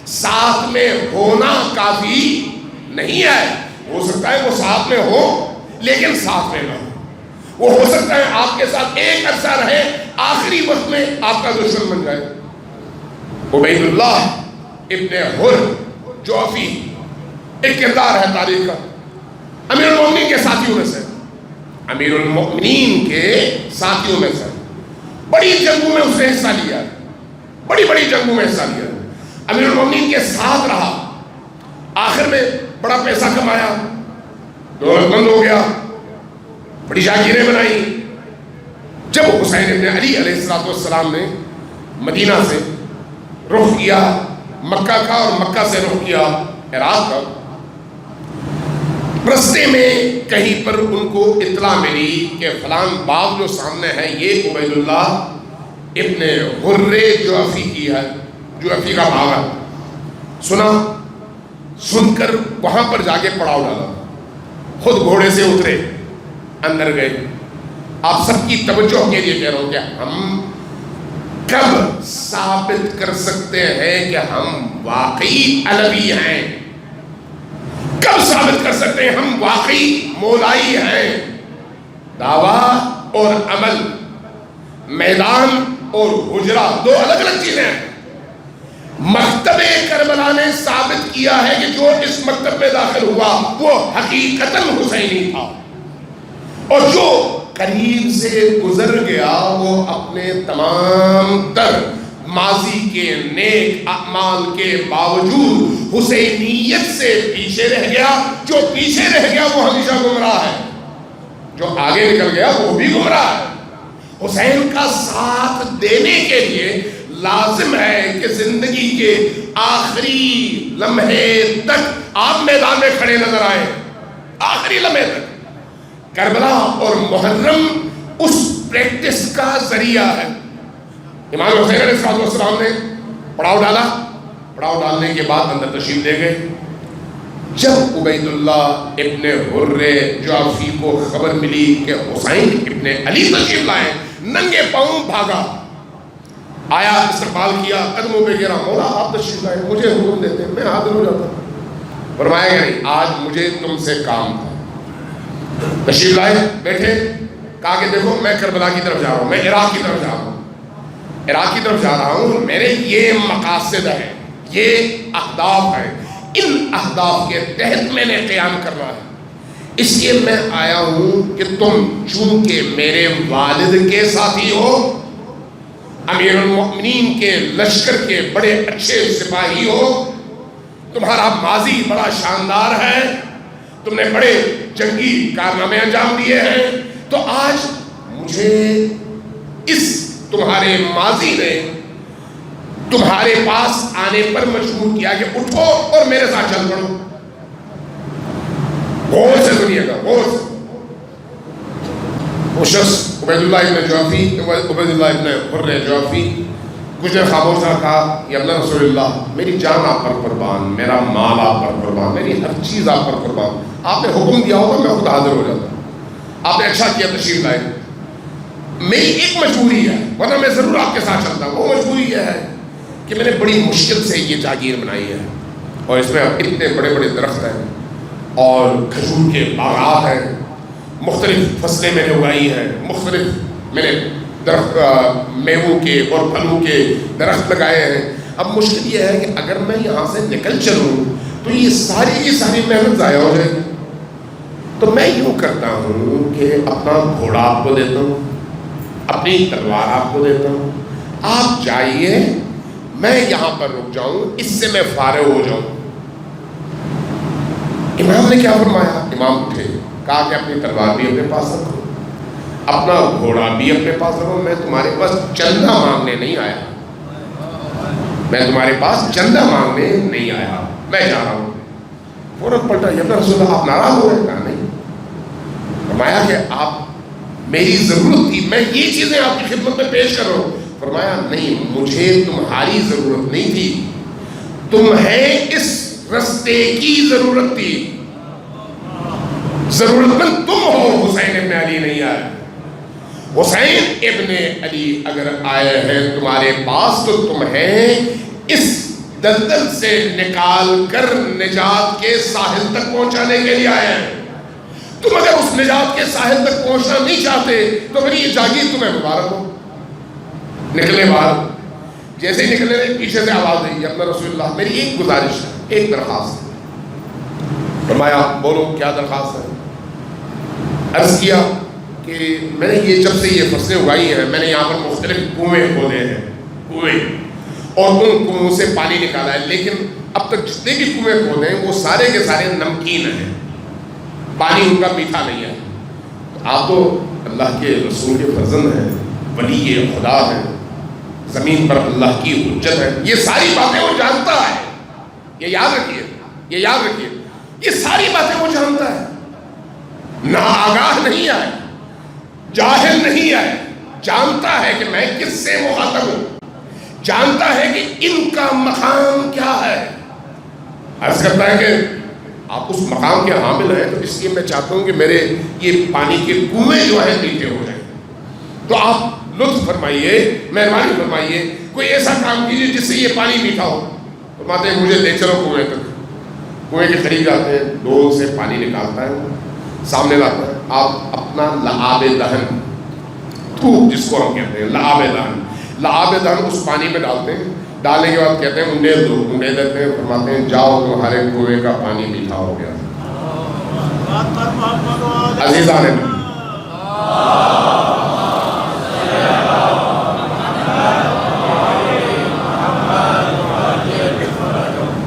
ساتھ میں ہونا کافی نہیں ہے. ہو سکتا ہے وہ ساتھ میں ہو لیکن ساتھ میں نہ ہو. وہ ہو سکتا ہے آپ کے ساتھ ایک عرصہ رہے، آخری وقت میں آپ کا دشمن بن جائے. عبید اللہ ابن حر جوفی ایک کردار ہے تاریخ کا، امیر المومنین کے ساتھیوں میں سے، امیر المومنین کے ساتھیوں میں سے. بڑی جنگوں میں اس نے حصہ لیا، بڑی جنگوں میں حصہ لیا، امیر المومنین کے ساتھ رہا. آخر میں بڑا پیسہ کمایا، دولت مند ہو گیا، بڑی جاگیریں بنائی. جب حسین ابن علی علیہ السلام نے مدینہ سے رخ کیا مکہ کا اور مکہ سے رخ کیا عراق کا، رستے میں کہیں پر ان کو اطلاع ملی کہ فلان باغ جو سامنے ہے یہ عبید اللہ ابن حر جوفی کی ہے، جوفی کا باغ ہے. سن کر وہاں پر جا کے پڑاؤ ڈالا، خود گھوڑے سے اترے، اندر گئے. آپ سب کی توجہ کے لیے کہہ رہا ہوں کہ ہم کب ثابت کر سکتے ہیں کہ ہم واقعی علوی ہیں؟ کب ثابت کر سکتے ہیں ہم واقعی مولائی ہیں؟ دعویٰ اور عمل، میدان اور حجرہ دو الگ الگ چیزیں ہیں. مکتب کربلا نے ثابت کیا ہے کہ جو اس مکتب میں داخل ہوا وہ حقیقتاً حسینی تھا، اور جو قریب سے گزر گیا وہ اپنے تمام تر ماضی کے نیک اعمال کے باوجود حسینیت سے پیچھے رہ گیا. جو پیچھے رہ گیا وہ ہمیشہ گمراہ ہے، جو آگے نکل گیا وہ بھی گمراہ ہے. حسین کا ساتھ دینے کے لیے لازم ہے کہ زندگی کے آخری لمحے تک آپ میدان میں کھڑے نظر آئیں، آخری لمحے تک. کربلا اور محرم اس پریکٹس کا ذریعہ ہے. امام حسین علیہ السلام نے پڑاؤ ڈالا، پڑاؤ ڈالنے کے بعد اندر تشریف لے گئے. جب عبید اللہ ابن حر جعفی کو خبر ملی کہ حسین ابن علی تشریف لائے، ننگے پاؤں بھاگا، آیا، استقبال کیا، قدموں پہ گرا، مولا آپ تشریف لائے، مجھے حکم دیتے، میں حاضر ہو جاتا۔ فرمایا کہ نہیں، آج مجھے تم سے کام تھا۔ تشریف لائے، بیٹھے، کہا کہ دیکھو میں کربلا کی طرف جا رہا ہوں، میں عراق کی طرف جا رہا ہوں، عراق کی طرف جا رہا ہوں، میرے یہ مقاصد ہیں، یہ اہداف ہیں، ان اہداف کے تحت میں نے قیام کرنا ہے، اس لیے میں آیا ہوں کہ تم چونکہ میرے والد کے ساتھی ہو، امیر المؤمنین کے لشکر کے بڑے اچھے سپاہی ہو، تمہارا ماضی بڑا شاندار ہے، تم نے بڑے جنگی کارنامے انجام دیے ہیں، تو آج مجھے اس تمہارے ماضی نے تمہارے پاس آنے پر مجبور کیا کہ اٹھو اور میرے ساتھ چل پڑو۔ غور سے سنیے گا، غور سے۔ وہ شخص عبید اللہ ابن جعفی، عبید اللہ ابن حر جعفی کچھ دیر خاموش رہا، کہا یا اللہ رسول اللہ، میری جان آپ پر قربان، میرا مال آپ پر قربان، میری ہر چیز آپ پر قربان، آپ نے حکم دیا ہوگا میں خود حاضر ہو جاتا، آپ نے اچھا کیا تشریف لائے، میری ایک مجبوری ہے، ورنہ میں ضرور آپ کے ساتھ چلتا ہوں، وہ مجبوری یہ ہے کہ میں نے بڑی مشکل سے یہ جاگیر بنائی ہے، اور اس میں اتنے بڑے بڑے درخت ہیں اور کھجور کے باغات ہیں، مختلف فصلیں میں نے اگائی ہیں، مختلف میں نے درخت میووں کے اور پھلوں کے درخت لگائے ہیں۔ اب مشکل یہ ہے کہ اگر میں یہاں سے نکل چلوں تو یہ ساری کی ساری محنت ضائع ہو جائے گی، تو میں یوں کرتا ہوں کہ اپنا گھوڑا آپ کو دیتا ہوں، اپنی تلوار آپ کو دیتا ہوں، آپ جائیے، میں یہاں پر رک جاؤں، اس سے میں فارغ ہو جاؤں۔ امام نے کیا فرمایا؟ امام اٹھے، کہا کہ اپنی تلوار بھی اپنے پاس رکھو، اپنا گھوڑا بھی اپنے پاس رکھو، میں تمہارے پاس چندہ مانگنے نہیں آیا، میں تمہارے پاس چندہ مانگنے نہیں آیا، میں جا رہا ہوں۔ فوراً پلٹا، یا رسول اللہ آپ ناراض ہو رہے؟ کہا نہیں، فرمایا کہ آپ میری ضرورت تھی، میں یہ چیزیں آپ کی خدمت میں پیش کر رہا ہوں۔ فرمایا نہیں، مجھے تمہاری ضرورت نہیں تھی، تمہیں اس رستے کی ضرورت تھی، ضرورت مند تم ہو، حسین ابن علی نہیں آئے۔ حسین ابن علی اگر آئے ہیں تمہارے پاس تو تمہیں اس دلدل سے نکال کر نجات کے ساحل تک پہنچانے کے لیے آئے ہیں۔ تم اگر اس نجات کے ساحل تک پہنچنا نہیں چاہتے تو پھر یہ جاگیر تمہیں مبارک ہو۔ نکلے بعد جیسے ہی نکلے پیچھے سے آواز آئی، اپنا رسول اللہ میری ایک گزارش ہے، ایک درخواست ہے۔ فرمایا بولو کیا درخواست ہے؟ عرض کیا کہ میں نے یہ جب سے یہ فصلیں اگائی ہیں، میں نے یہاں پر مختلف کنویں کھودے ہیں، کنویں، اور ان کنووں سے پانی نکالا ہے، لیکن اب تک جتنے بھی کنویں کھودے ہیں وہ سارے کے سارے نمکین ہیں، پانی ان کا میٹھا نہیں ہے۔ آپ تو اللہ کے رسول کے فرزند ہیں، ولی خدا ہیں، زمین پر اللہ کی حجت ہے، یہ ساری باتیں وہ جانتا ہے، یہ یاد رکھیے، یہ یاد رکھیے، یہ ساری باتیں وہ جانتا ہے، ناآگاہ نہیں ہے، جاہل نہیں ہے، جانتا ہے کہ میں کس سے مخاطب ہوں، جانتا ہے کہ ان کا مقام کیا ہے۔ عرض کرتا ہے کہ آپ اس مقام کے حامل ہیں، تو اس لیے میں چاہتا ہوں کہ میرے یہ پانی کے کنویں جو ہیں میٹھے ہو جائیں، تو آپ لطف فرمائیے، مہربانی فرمائیے، کوئی ایسا کام کیجیے جس سے یہ پانی میٹھا ہو۔ فرماتے ہیں مجھے لے چلو کنویں تک، کنویں کے قریب جاتے ہیں، ڈول سے پانی نکالتا ہے، سامنے لاتا ہے، آپ اپنا لعاب دہن، تھوک جس کو ہم کہتے ہیں، لعاب دہن، لعاب دہن اس پانی میں ڈالتے ہیں، ڈالنے کے بعد کہتے ہیں انڈیل دو، انڈیل دیتے ہیں، فرماتے ہیں جاؤ تمہارے کنویں کا پانی میٹھا ہو گیا۔ عزیزان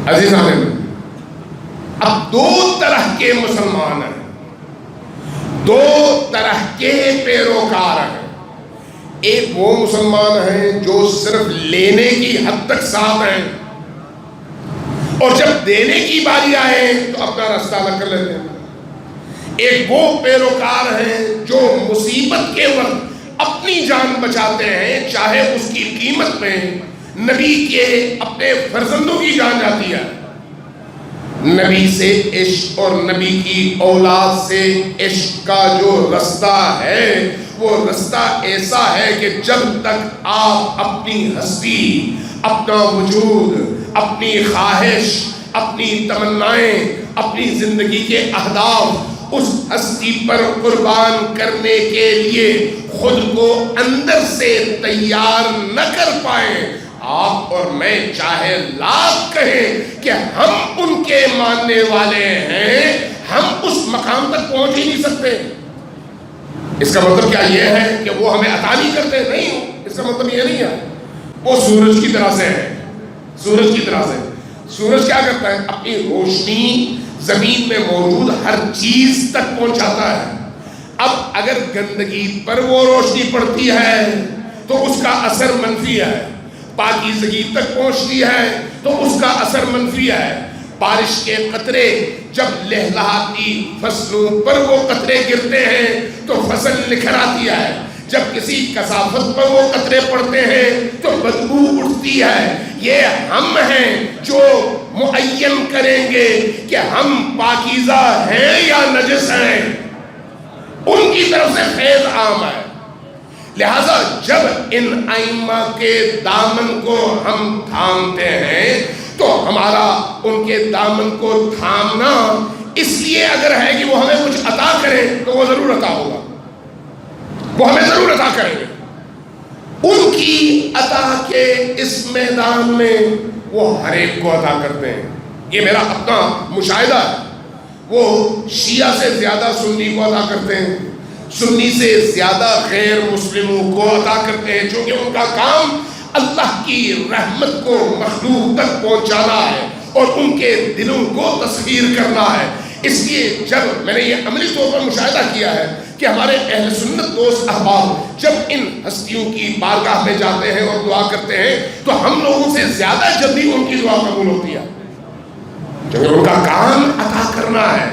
عزیزان، اب دو طرح کے مسلمان ہیں، دو طرح کے پیروکار ہیں۔ ایک وہ مسلمان ہیں جو صرف لینے کی حد تک ساتھ ہیں، اور جب دینے کی باری آئے تو اپنا راستہ الگ کر لیتے ہیں۔ ایک وہ پیروکار ہیں جو مصیبت کے وقت اپنی جان بچاتے ہیں، چاہے اس کی قیمت میں نبی کے اپنے فرزندوں کی جان جاتی ہے، نبی سے عشق اور نبی کی اولاد سے عشق کا جو رستہ ہے وہ رستہ ایسا ہے کہ جب تک آپ اپنی ہستی، اپنا وجود، اپنی خواہش، اپنی تمنائیں، اپنی زندگی کے اہداف اس ہستی پر قربان کرنے کے لیے خود کو اندر سے تیار نہ کر پائیں، آپ اور میں چاہے لاکھ کہیں کہ ہم ان کے ماننے والے ہیں، ہم اس مقام تک پہنچ ہی نہیں سکتے۔ اس کا مطلب کیا یہ ہے کہ وہ ہمیں عطا نہیں کرتے؟ نہیں، اس کا مطلب یہ نہیں ہے۔ وہ سورج کی طرح سے ہے، سورج کی طرح سے۔ سورج کیا کرتا ہے؟ اپنی روشنی زمین میں موجود ہر چیز تک پہنچاتا ہے۔ اب اگر گندگی پر وہ روشنی پڑتی ہے تو اس کا اثر منفی ہے، پاکیزگی تک پہنچتی ہے تو اس کا اثر منفی ہے۔ بارش کے قطرے جب لہلہاتی فصلوں پر وہ قطرے گرتے ہیں تو فصل نکھر آتی ہے، جب کسی کثافت پر وہ قطرے پڑتے ہیں تو بدبو اٹھتی ہے۔ یہ ہم ہیں جو معین کریں گے کہ ہم پاکیزہ ہیں یا نجس ہیں، ان کی طرف سے فیض عام ہے۔ لہذا جب ان ائمہ کے دامن کو ہم تھامتے ہیں تو ہمارا ان کے دامن کو تھامنا اس لیے اگر ہے کہ وہ ہمیں کچھ عطا کریں تو وہ ضرور عطا ہوگا، وہ ہمیں ضرور عطا کریں گے۔ ان کی عطا کے اس میدان میں وہ ہر ایک کو عطا کرتے ہیں، یہ میرا اپنا مشاہدہ ہے۔ وہ شیعہ سے زیادہ سنی کو عطا کرتے ہیں، سنی سے زیادہ غیر مسلموں کو عطا کرتے ہیں، چونکہ ان کا کام اللہ کی رحمت کو مخلوق تک پہنچانا ہے اور ان کے دلوں کو تسخیر کرنا ہے۔ اس لیے جب میں نے یہ عملی طور پر مشاہدہ کیا ہے کہ ہمارے اہل سنت دوست احباب جب ان ہستیوں کی بارگاہ میں جاتے ہیں اور دعا کرتے ہیں تو ہم لوگوں سے زیادہ جلدی ان کی دعا قبول ہوتی ہے، کیونکہ ان کا کام عطا کرنا ہے۔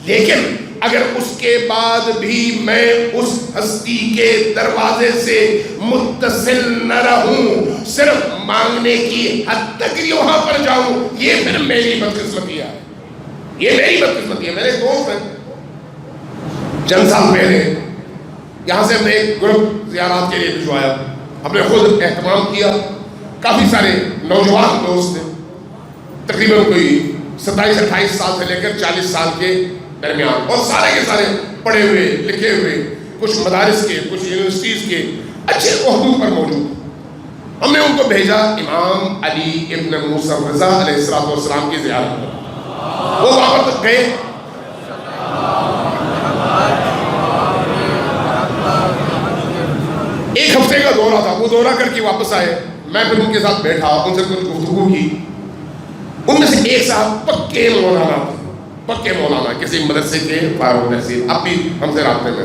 لیکن اگر اس کے بعد بھی میں اس ہستی کے دروازے سے متصل نہ رہوں، صرف مانگنے کی حد تک وہاں پر جاؤں، یہ پھر میری بدقسمتی ہے، یہ میری بدقسمتی ہے۔ میرے دوست ہیں، چند سال پہلے یہاں سے ہم نے ایک گروپ زیارات کے لیے بھجوایا، ہم نے خود اہتمام کیا، کافی سارے نوجوان دوست تھے، تقریباً کوئی 27-28 سال سے لے کر 40 سال کے درمیان، اور سارے کے سارے پڑھے ہوئے لکھے ہوئے، کچھ مدارس کے، کچھ یونیورسٹیز کے اچھے عہدوں پر موجود۔ ہم نے ان کو بھیجا امام علی ابن موسیٰ رضا علیہ السلام کی زیارت پر۔ وہ وہاں پر گئے، ایک ہفتے کا دورہ تھا، وہ دورہ کر کے واپس آئے، میں پھر ان کے ساتھ بیٹھا، ان سے کچھ گفتگو کی۔ ان میں سے ایک صاحب پکے مولانا تھے، پکے مولانا، کسی مدرسے کے فارغ تحصیل، اب بھی ہم سے رابطے میں۔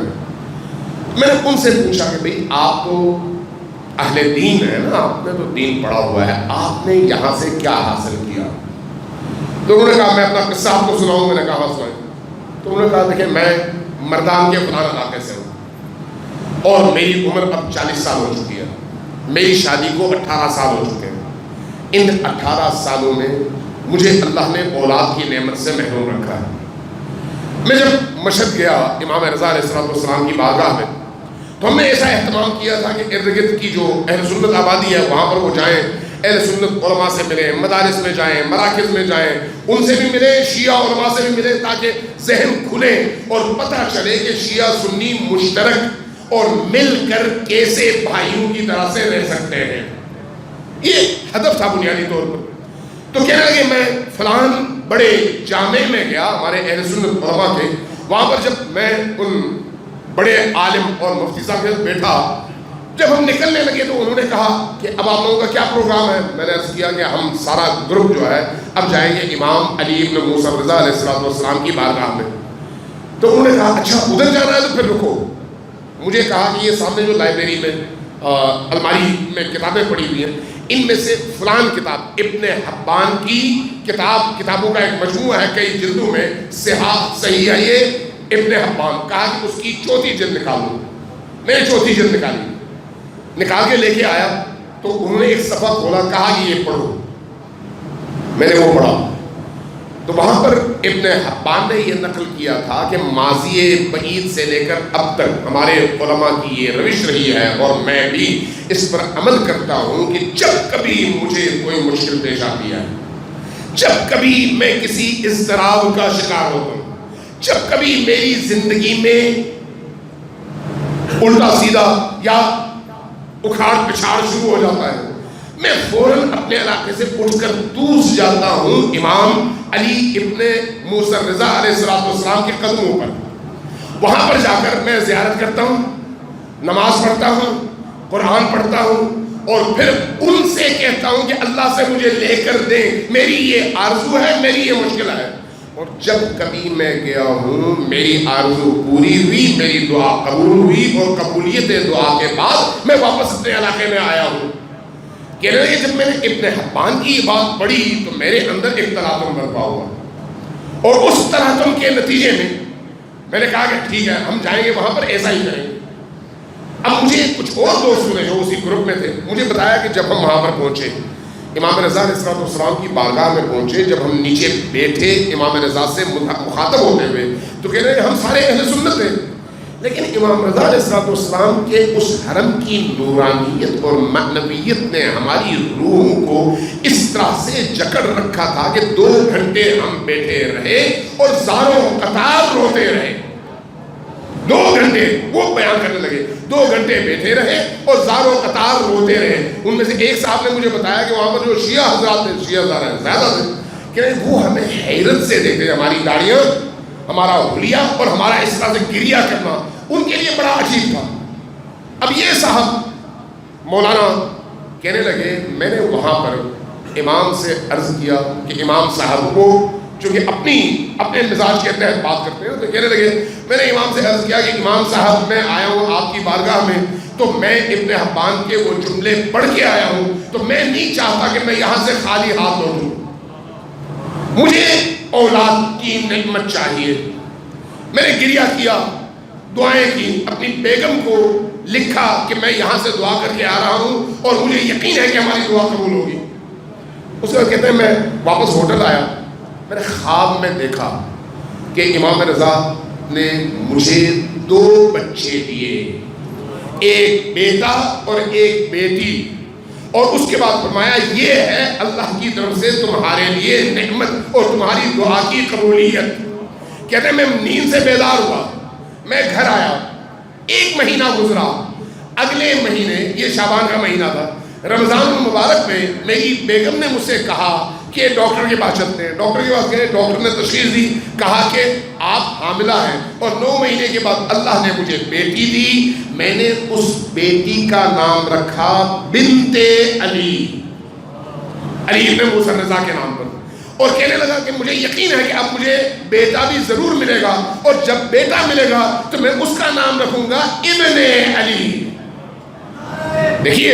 میں نے ان سے پوچھا کہ بھئی آپ تو اہل دین ہیں نا، آپ نے تو دین پڑھا ہوا ہے، آپ نے یہاں سے کیا حاصل کیا؟ تو انہوں نے کہا میں اپنا قصہ آپ کو سناؤں۔ میں نے کہا سنائیں۔ تو انہوں نے کہا دیکھیں میں مردان کے فلاں علاقے سے ہوں اور میری عمر اب 40 سال ہو چکی ہے، میری شادی کو 18 سال ہو چکے ہیں۔ ان 18 سالوں میں مجھے اللہ نے اولاد کی نعمت سے محروم رکھا ہے۔ میں جب مشہد گیا امام رضا علیہ السلام کی بارگاہ میں تو ہم نے ایسا اہتمام کیا تھا کہ ارد گرد کی جو اہل سنت آبادی ہے وہاں پر وہ جائیں، اہل سنت علماء سے ملیں، مدارس میں جائیں، مراکز میں جائیں، ان سے بھی ملیں، شیعہ علماء سے بھی ملیں، تاکہ ذہن کھلے اور پتہ چلے کہ شیعہ سنی مشترک اور مل کر کیسے بھائیوں کی طرح سے رہ سکتے ہیں۔ یہ ہدف تھا بنیادی طور پر۔ تو کہنے لگے میں فلان بڑے جامع میں گیا، ہمارے اہل سنت علماء کے، وہاں پر جب میں ان بڑے عالم اور مفتی صاحب کے بیٹھا، جب ہم نکلنے لگے تو انہوں نے کہا کہ اب آپ لوگوں کا کیا پروگرام ہے؟ میں نے عرض کیا کہ ہم سارا گروپ جو ہے اب جائیں گے امام علی ابن موسیٰ رضا علیہ السلام کی بارگاہ میں۔ تو انہوں نے کہا اچھا ادھر جانا ہے تو پھر رکو۔ مجھے کہا کہ یہ سامنے جو لائبریری میں الماری میں کتابیں پڑھی ہوئی ہیں، ان میں سے فلان کتاب ابن حبان کی کتابوں کا ایک مجموعہ ہے کئی جلدوں میں، صحیح ہے یہ ابن حبان، کہا کہ اس کی 4تھی جلد نکال دو۔ میں نے 4تھی جلد نکال کے لے کے آیا تو انہوں نے ایک صفحہ کھولا، کہا کہ یہ پڑھو۔ میں نے وہ پڑھا تو وہاں پر ابن حبان نے یہ نقل کیا تھا کہ ماضی بعید سے لے کر اب تک ہمارے علماء کی یہ روش رہی ہے، اور میں بھی اس پر عمل کرتا ہوں کہ جب کبھی مجھے کوئی مشکل پیش آتی ہے، جب کبھی میں کسی اضطراب کا شکار ہوتا ہوں، جب کبھی میری زندگی میں الٹا سیدھا یا اکھاڑ پچھاڑ شروع ہو جاتا ہے، میں فوراً اپنے علاقے سے اٹھ کر دوس جاتا ہوں امام علی ابن موسیٰ الرضا علیہ السلام کے قدموں پر. وہاں پر جا کر میں زیارت کرتا ہوں، نماز پڑھتا ہوں، قرآن پڑھتا ہوں، اور پھر ان سے کہتا ہوں کہ اللہ سے مجھے لے کر دیں، میری یہ آرزو ہے، میری یہ مشکل ہے. اور جب کبھی میں گیا ہوں، میری آرزو پوری ہوئی، میری دعا قبول ہوئی، اور قبولیت دعا کے بعد میں واپس اپنے علاقے میں آیا ہوں. کہہ رہے ہیں جب میں نے ابن حبان کی یہ بات پڑھی تو میرے اندر ایک تلاطم برپا ہوا، اور اس تلاطم کے نتیجے میں میں نے کہا کہ ٹھیک ہے، ہم جائیں گے وہاں پر، ایسا ہی کریں گے. اب مجھے کچھ اور دوستوں نے جو اسی گروپ میں تھے مجھے بتایا کہ جب ہم وہاں پر پہنچے، امام رضا علیہ السلام کی بارگاہ میں پہنچے، جب ہم نیچے بیٹھے امام رضا سے مخاطب ہوتے ہوئے، تو کہہ رہے ہیں ہم سارے اہل سنت ہیں، لیکن امام رضا علیہ السلام کے اس حرم کی نورانیت اور معنویت نے ہماری روح کو اس طرح سے جکڑ رکھا تھا کہ 2 گھنٹے ہم بیٹھے رہے اور زاروں قطار روتے رہے. 2 گھنٹے وہ بیان کرنے لگے، 2 گھنٹے بیٹھے رہے اور زاروں قطار روتے رہے. ان میں سے ایک صاحب نے مجھے بتایا کہ وہاں پر جو شیعہ حضرات تھے، شیعہ حضرات زیادہ تھے، کہ وہ ہمیں حیرت سے دیکھتے، ہماری داڑیاں، ہمارا حلیہ اور ہمارا اس طرح سے گریہ کرنا ان کے لیے بڑا عجیب تھا. اب یہ صاحب مولانا کہنے لگے، میں نے وہاں پر امام سے عرض کیا کہ امام صاحب کو چونکہ اپنے مزاج کے تحت بات کرتے ہیں، تو کہنے لگے میں نے امام سے عرض کیا کہ امام صاحب میں آیا ہوں آپ کی بارگاہ میں، تو میں ابن حبان کے وہ جملے پڑھ کے آیا ہوں، تو میں نہیں چاہتا کہ میں یہاں سے خالی ہاتھ لوٹوں، مجھے اولاد کی نعمت چاہیے. میں نے گریہ کیا، دعائیں کی، اپنی بیگم کو لکھا کہ میں یہاں سے دعا کر کے آ رہا ہوں اور مجھے یقین ہے کہ ہماری دعا قبول ہوگی. اس کے بعد کہتے ہیں میں واپس ہوٹل آیا، میں نے خواب میں دیکھا کہ امام رضا نے مجھے 2 بچے دیے، ایک بیٹا اور ایک بیٹی، اور اس کے بعد فرمایا یہ ہے اللہ کی طرف سے تمہارے لیے نعمت اور تمہاری دعا کی قبولیت. کہتے ہیں میں نیند سے بیدار ہوا، میں گھر آیا، 1 مہینہ گزرا، اگلے مہینے یہ شعبان کا مہینہ تھا، رمضان المبارک میں میری بیگم نے مجھ سے کہا کہ ڈاکٹر کے پاس چلتے ہیں. ڈاکٹر کے پاس گئے، ڈاکٹر نے تشخیص دی، کہا کہ آپ حاملہ ہیں، اور 9 مہینے کے بعد اللہ نے مجھے بیٹی دی. میں نے اس بیٹی کا نام رکھا بنت علی ابن موسیٰ الرضا کے نام پر، اور کہنے لگا کہ مجھے یقین ہے کہ اب مجھے بیٹا بھی ضرور ملے گا، اور جب بیٹا ملے گا تو میں اس کا نام رکھوں گا ابن علی. دیکھیے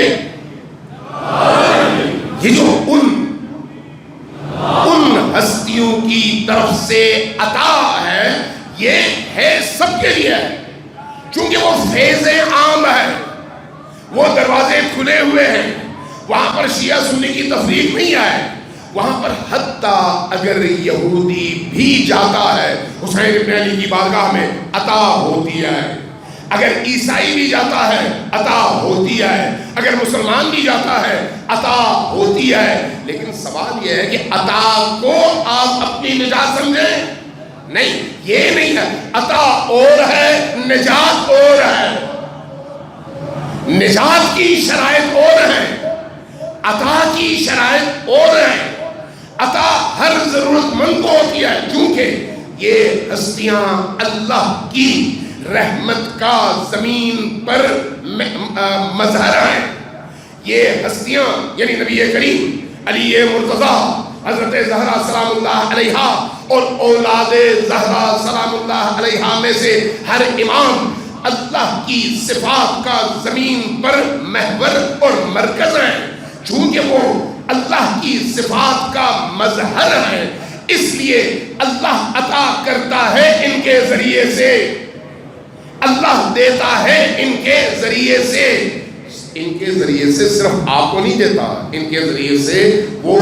یہ جو ان ہستیوں کی طرف سے عطا ہے، یہ ہے سب کے لیے ہے، چونکہ وہ فیض عام ہے، وہ دروازے کھلے ہوئے ہیں. وہاں پر شیعہ سنی کی تفریق نہیں ہے، وہاں پر حتیٰ اگر یہودی بھی جاتا ہے حسین ابن علی کی بارگاہ میں عطا ہوتی ہے، اگر عیسائی بھی جاتا ہے عطا ہوتی ہے، اگر مسلمان بھی جاتا ہے عطا ہوتی ہے. لیکن سوال یہ ہے کہ عطا کو آپ اپنی نجات سمجھیں؟ نہیں، یہ نہیں ہے. عطا اور ہے، نجات اور ہے. نجات کی شرائط اور ہیں، عطا کی شرائط اور ہیں. عطا ہر ضرورت مند کو ہوتی ہے، کیونکہ یہ ہستیاں اللہ کی رحمت کا زمین پر مظہر ہیں. یہ ہستیاں یعنی نبی کریم علی مرتضیٰ، حضرت زہرا سلام اللہ علیہا اور اولاد زہرا سلام اللہ علیہا میں سے ہر امام اللہ کی صفات کا زمین پر محور اور مرکز ہیں. چونکہ وہ اللہ کی صفات کا مظہر ہے، اس لیے اللہ عطا کرتا ہے ان کے ذریعے سے، اللہ دیتا ہے ان کے ذریعے سے. ان کے ذریعے سے صرف آپ کو نہیں دیتا، ان کے ذریعے سے وہ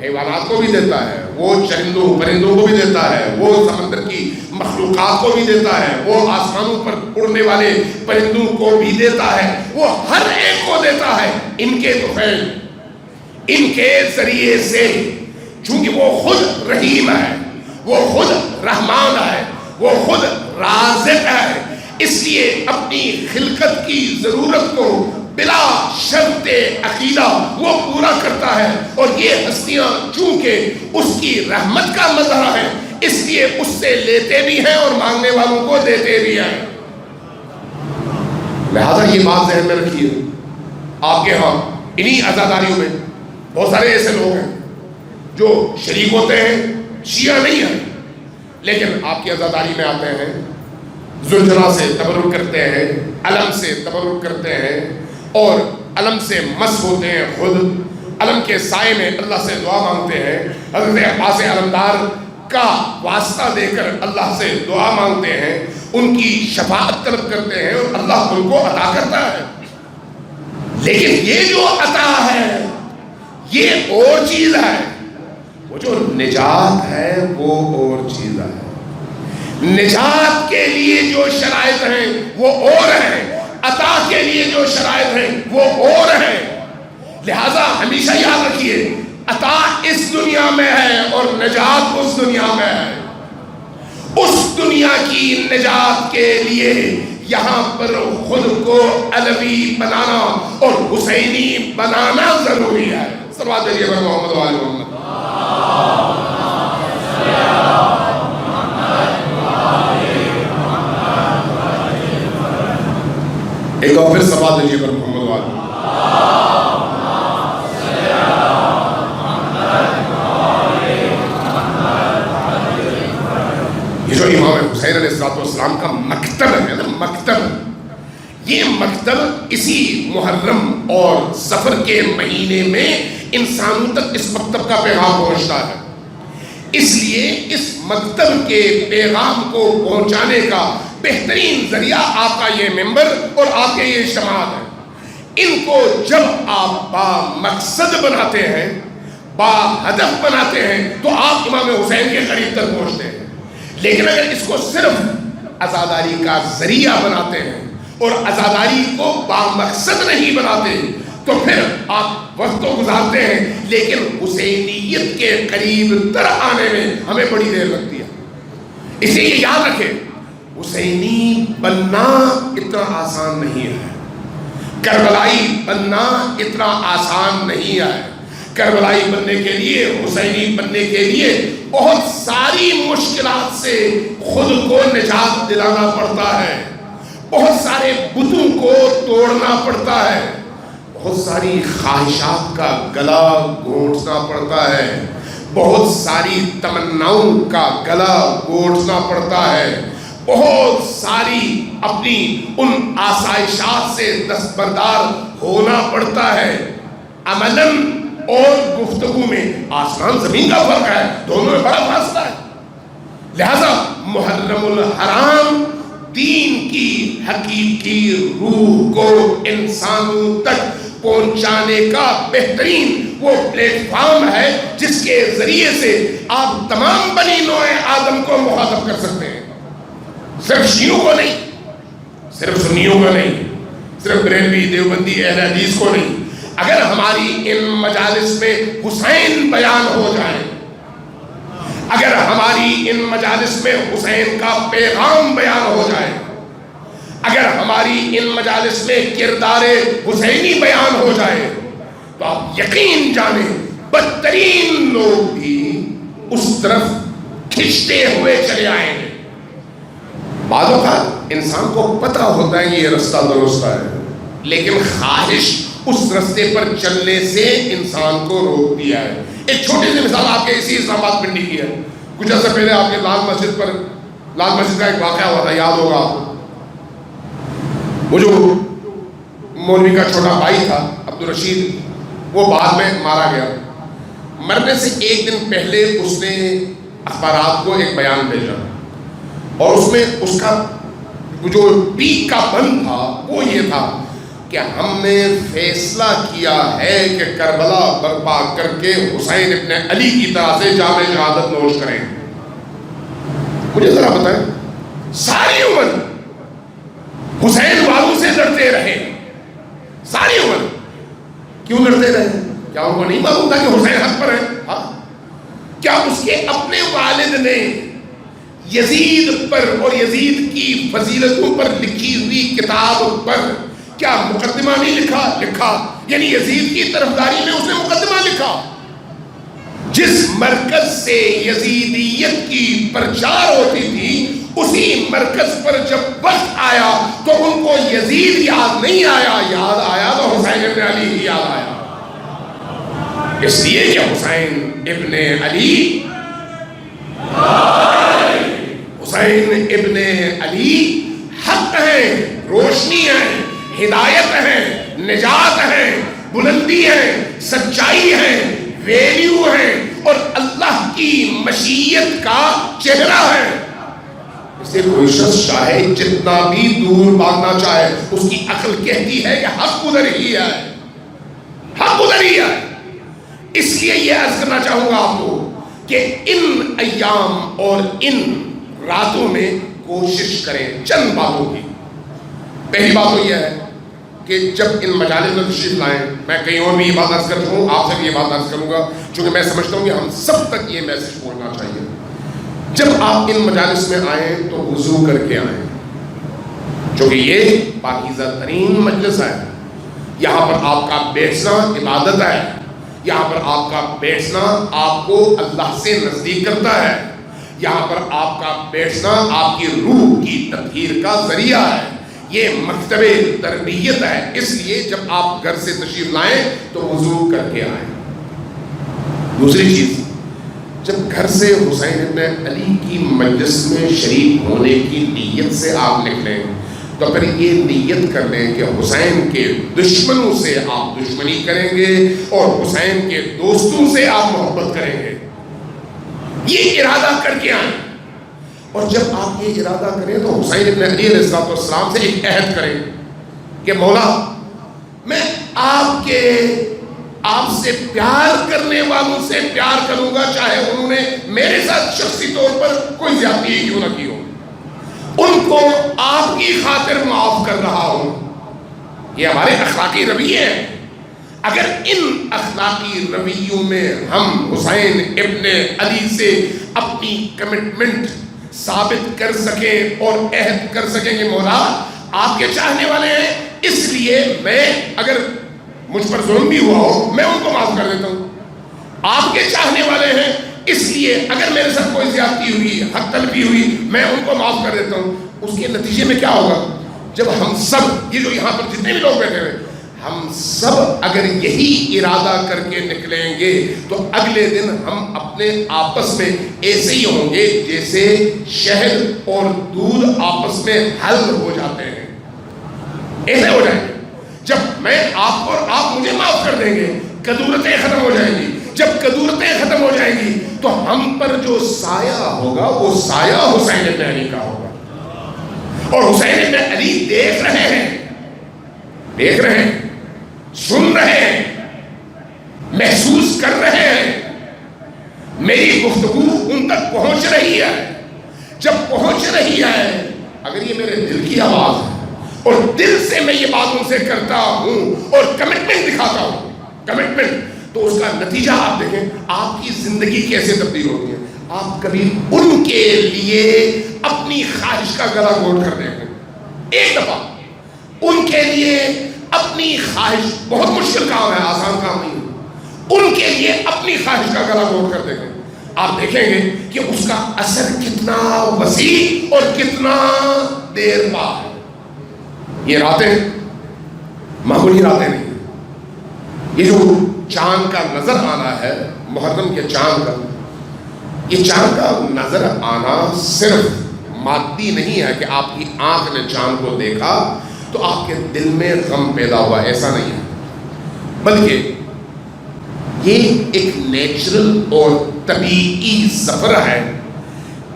حیوانات کو بھی دیتا ہے، وہ چرندوں پرندوں کو بھی دیتا ہے، وہ سمندر کی مخلوقات کو بھی دیتا ہے، وہ آسمانوں پر اڑنے والے پرندوں کو بھی دیتا ہے، وہ ہر ایک کو دیتا ہے ان کے طفیل، ان کے ذریعے سے، چونکہ وہ خود رحیم ہے، وہ خود رحمان ہے، وہ خود رازق ہے، اس لیے اپنی خلقت کی ضرورت کو بلا شرط عقیدہ وہ پورا کرتا ہے، اور یہ ہستیاں چونکہ اس کی رحمت کا مظہر ہے اس لیے اس سے لیتے بھی ہیں اور مانگنے والوں کو دیتے بھی ہیں۔ لہذا یہ بات ذہن میں رکھیے، آپ کے ہاں انہی عزاداریوں میں بہت سارے ایسے لوگ ہیں جو شریک ہوتے ہیں، شیعہ نہیں ہیں، لیکن آپ کی عزاداری میں آتے ہیں، زلجھنا سے تبرک کرتے ہیں، علم سے تبرک کرتے ہیں، اور علم سے مس ہوتے ہیں، خود علم کے سائے میں اللہ سے دعا مانگتے ہیں، حضرت عباس علمدار کا واسطہ دے کر اللہ سے دعا مانگتے ہیں، ان کی شفاعت طلب کرتے ہیں اور اللہ ان کو عطا کرتا ہے۔ لیکن یہ جو عطا ہے یہ اور چیز ہے، وہ جو نجات ہے وہ اور چیز ہے۔ نجات کے لیے جو شرائط ہیں وہ اور ہیں، عطا کے لیے جو شرائط ہیں وہ اور ہیں۔ لہذا ہمیشہ یاد رکھیے، عطا اس دنیا میں ہے اور نجات اس دنیا میں ہے۔ اس دنیا کی نجات کے لیے یہاں پر خود کو علوی بنانا اور حسینی بنانا ضروری ہے۔ صلوات علیہ محمد و آل محمد۔ ایک اور پھر صلوات علیہ محمد و آل محمد۔ یہ جو امام حسین علیہ السلام کا مکتب ہے نا، مکتب، یہ مکتب اسی محرم اور سفر کے مہینے میں انسانوں تک اس مکتب کا پیغام پہنچتا ہے۔ اس لیے اس مکتب کے پیغام کو پہنچانے کا بہترین ذریعہ آپ کا یہ ممبر اور آپ کے یہ اجتماعات ہیں۔ ان کو جب آپ با مقصد بناتے ہیں، با ہدف بناتے ہیں، تو آپ امام حسین کے قریب تک پہنچتے ہیں۔ لیکن اگر اس کو صرف عزاداری کا ذریعہ بناتے ہیں اور عزاداری کو با مقصد نہیں بناتے تو پھر آپ وقت تو گزارتے ہیں لیکن حسینیت کے قریب تر آنے میں ہمیں بڑی دیر لگتی ہے۔ اس لیے یاد رکھیں، حسینی بننا اتنا آسان نہیں ہے، کربلائی بننا اتنا آسان نہیں ہے۔ کربلائی بننے کے لیے، حسینی بننے کے لیے بہت ساری مشکلات سے خود کو نجات دلانا پڑتا ہے، بہت سارے بتوں کو توڑنا پڑتا ہے، بہت ساری خواہشات کا گلا گھونٹنا پڑتا ہے، بہت ساری تمناؤں کا گلا گھونٹنا پڑتا ہے، بہت ساری اپنی ان آسائشات سے دستبردار ہونا پڑتا ہے۔ عملاً اور گفتگو میں آسمان زمین کا فرق ہے، دونوں میں بڑا فاصلہ ہے۔ لہذا محرم الحرام دین کی حقیقی روح کو انسانوں تک پہنچانے کا بہترین وہ پلیٹ فارم ہے جس کے ذریعے سے آپ تمام بنی نوع آدم کو مخاطب کر سکتے ہیں، صرف شیعوں کو نہیں، صرف سنیوں کو نہیں، صرف بریلوی دیوبندی اہل حدیث کو نہیں۔ اگر ہماری ان مجالس میں حسین بیان ہو جائے، اگر ہماری ان مجالس میں حسین کا پیغام بیان ہو جائے، اگر ہماری ان مجالس میں کردار حسینی بیان ہو جائے، تو آپ یقین جانیں بدترین لوگ بھی اس طرف کھنچتے ہوئے چلے آئیں گے۔ بعض اوقات انسان کو پتہ ہوتا ہے کہ یہ رستہ درست ہے، لیکن خواہش اس رستے پر چلنے سے انسان کو روک دیا ہے۔ ایک چھوٹی سی مثال آپ کے اسی اسلام آباد پنڈی کی ہے۔ کچھ عرصہ پہلے آپ کے لال مسجد کا ایک واقعہ ہوا تھا، یاد ہوگا۔ وہ جو مولوی کا چھوٹا بھائی تھا عبدالرشید، وہ بعد میں مارا گیا۔ مرنے سے ایک دن پہلے اس نے اخبارات کو ایک بیان بھیجا، اور اس میں اس کا جو پیک کا بند تھا وہ یہ تھا کہ ہم نے فیصلہ کیا ہے کہ کربلا برپا کر کے حسین ابن علی کی طرح سے جام شہادت نوش کریں. مجھے ذرا بتائیں، ساری عمر حسین والوں سے لڑتے رہے، ساری عمر کیوں لڑتے رہے؟ کیا ان کو نہیں معلوم تھا کہ حسین حق پر ہے؟ ہاں، کیا اس کے اپنے والد نے یزید پر اور یزید کی فضیلتوں پر لکھی ہوئی کتاب پر کیا مقدمہ نہیں لکھا؟ یعنی یزید کی طرفداری میں اس نے مقدمہ لکھا. جس مرکز سے یزیدیت کی پرچار ہوتی تھی اسی مرکز پر جب وقت آیا تو ان کو یزید یاد نہیں آیا، یاد آیا تو حسین ابن علی ہی یاد آیا. اس لیے کہ حسین ابن علی حق ہیں، روشنی ہیں، ہدایت ہیں، نجات ہیں، بلندی ہیں، سچائی ہیں، ویلیو ہیں اور اللہ کی مشیت کا چہرہ ہے. اسے کوئی شخص چاہے جتنا بھی دور بھاگنا چاہے، اس کی عقل کہتی ہے کہ حق ادھر ہی ہے، حق ادھر ہی ہے. اس لیے یہ عرض کرنا چاہوں گا آپ کو کہ ان ایام اور ان راتوں میں کوشش کریں چند باتوں کی. پہلی بات تو یہ ہے کہ جب ان مجالس میں تشریف لائیں، میں کہیں اور بھی یہ بات عرض کرتا ہوں، آپ سے بھی یہ بات عرض کروں گا چونکہ میں سمجھتا ہوں کہ ہم سب تک یہ میسج پہنچنا چاہیے. جب آپ ان مجالس میں آئیں تو وضو کر کے آئیں، چونکہ یہ پاکیزہ ترین مجلس ہے. یہاں پر آپ کا بیٹھنا عبادت ہے، یہاں پر آپ کا بیٹھنا آپ کو اللہ سے نزدیک کرتا ہے، یہاں پر آپ کا بیٹھنا آپ کی روح کی تطہیر کا ذریعہ ہے، یہ مکتب تربیت ہے. اس لیے جب آپ گھر سے تشریف لائیں تو وضو کر کے آئیں. دوسری چیز، جب گھر سے حسین ابن علی کی مجلس میں شریک ہونے کی نیت سے آپ نکلیں تو پھر یہ نیت کر لیں کہ حسین کے دشمنوں سے آپ دشمنی کریں گے اور حسین کے دوستوں سے آپ محبت کریں گے. یہ ارادہ کر کے آئیں. اور جب آپ یہ ارادہ کریں تو حسین ابن علی علیہ السلام سے ایک عہد کریں کہ مولا میں آپ سے پیار کرنے والوں سے پیار کروں گا چاہے انہوں نے میرے ساتھ شخصی طور پر کوئی زیادتی کیوں نہ کی ہو، ان کو آپ کی خاطر معاف کر رہا ہوں. یہ ہمارے اخلاقی رویے ہیں. اگر ان اخلاقی رویوں میں ہم حسین ابن علی سے اپنی کمٹمنٹ ثابت کر سکیں اور عہد کر سکیں کہ مولا آپ کے چاہنے والے ہیں، اس لیے میں اگر مجھ پر ظلم بھی ہوا ہو میں ان کو معاف کر دیتا ہوں. آپ کے چاہنے والے ہیں اس لیے اگر میرے ساتھ کوئی زیادتی ہوئی، حق تلفی ہوئی، میں ان کو معاف کر دیتا ہوں. اس کے نتیجے میں کیا ہوگا؟ جب ہم سب، یہ جو یہاں پر جتنے بھی لوگ بیٹھے ہوئے، ہم سب اگر یہی ارادہ کر کے نکلیں گے تو اگلے دن ہم اپنے آپس میں ایسے ہی ہوں گے جیسے شہد اور دودھ آپس میں حل ہو جاتے ہیں. ایسے ہو جائیں گے. جب میں آپ اور آپ مجھے معاف کر دیں گے کدورتیں ختم ہو جائیں گی. جب کدورتیں ختم ہو جائیں گی تو ہم پر جو سایہ ہوگا وہ سایہ حسین ابن علی کا ہوگا. اور حسین ابن علی دیکھ رہے ہیں، سن رہے ہیں، محسوس کر رہے ہیں. میری گفتگو ان تک پہنچ رہی ہے. جب پہنچ رہی ہے، اگر یہ میرے دل کی آواز ہے اور دل سے میں یہ بات ان سے کرتا ہوں اور کمٹمنٹ دکھاتا ہوں، کمٹمنٹ، تو اس کا نتیجہ آپ دیکھیں آپ کی زندگی کیسے تبدیل ہوتی ہے. آپ کبھی ان کے لیے اپنی خواہش کا گلا گھونٹ کر دیکھیں. ایک دفعہ ان کے لیے اپنی خواہش، بہت مشکل کام ہے، آسان کام نہیں ہے، ان کے لیے اپنی خواہش کا گلا گھونٹ کر دیکھیں. آپ دیکھیں گے کہ اس کا اثر کتنا وسیع اور کتنا دیر پا ہے. یہ راتیں معمولی راتیں نہیں. یہ جو چاند کا نظر آنا ہے، محرم کے چاند کا، یہ چاند کا نظر آنا صرف مادی نہیں ہے کہ آپ کی آنکھ نے چاند کو دیکھا تو آپ کے دل میں غم پیدا ہوا، ایسا نہیں ہے، بلکہ یہ ایک نیچرل اور طبیعی سفر ہے.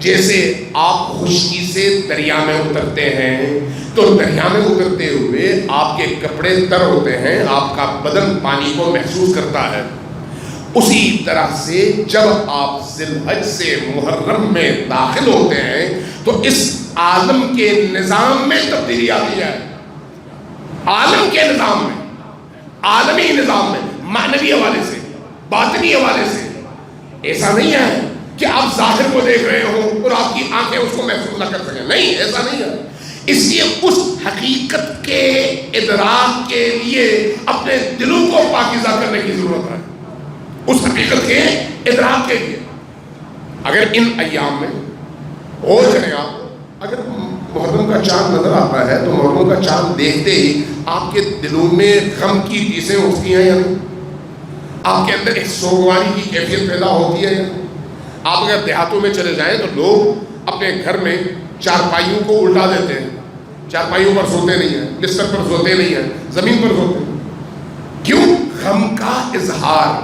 جیسے آپ خشکی سے دریا میں اترتے ہیں تو دریا میں اترتے ہوئے آپ کے کے کپڑے تر ہوتے ہیں، آپ کا بدن پانی کو محسوس کرتا ہے، اسی طرح سے جب آپ ذی الحج سے محرم میں داخل ہوتے ہیں تو اس عالم کے نظام میں تبدیلی آتی ہے، عالم کے نظام میں، عالمی نظام میں، معنوی حوالے سے، باطنی حوالے سے۔ ایسا نہیں ہے کہ آپ ظاہر کو دیکھ رہے ہوں اور آپ کی آنکھیں اس کو محسوس نہ کر سکیں، نہیں، ایسا نہیں ہے۔ اس لیے اس حقیقت کے ادراک کے لیے اپنے دلوں کو پاکیزہ کرنے کی ضرورت ہے، اس حقیقت کے ادراک کے لیے۔ اگر ان ایام میں ہو جائے، آپ اگر محرم کا چاند نظر آتا ہے تو محرم کا چاند دیکھتے ہی آپ کے دلوں میں غم کی ٹیسیں اٹھتی ہیں یا نہیں؟ آپ کے اندر ایک سوگواری کی کیفیت پیدا ہوتی ہے یا نہیں؟ آپ اگر دیہاتوں میں چلے جائیں تو لوگ اپنے گھر میں چارپائیوں کو الٹا دیتے ہیں، چارپائیوں پر سوتے نہیں ہیں، بستر پر سوتے نہیں ہیں، زمین پر سوتے ہیں۔ کیوں؟ غم کا اظہار،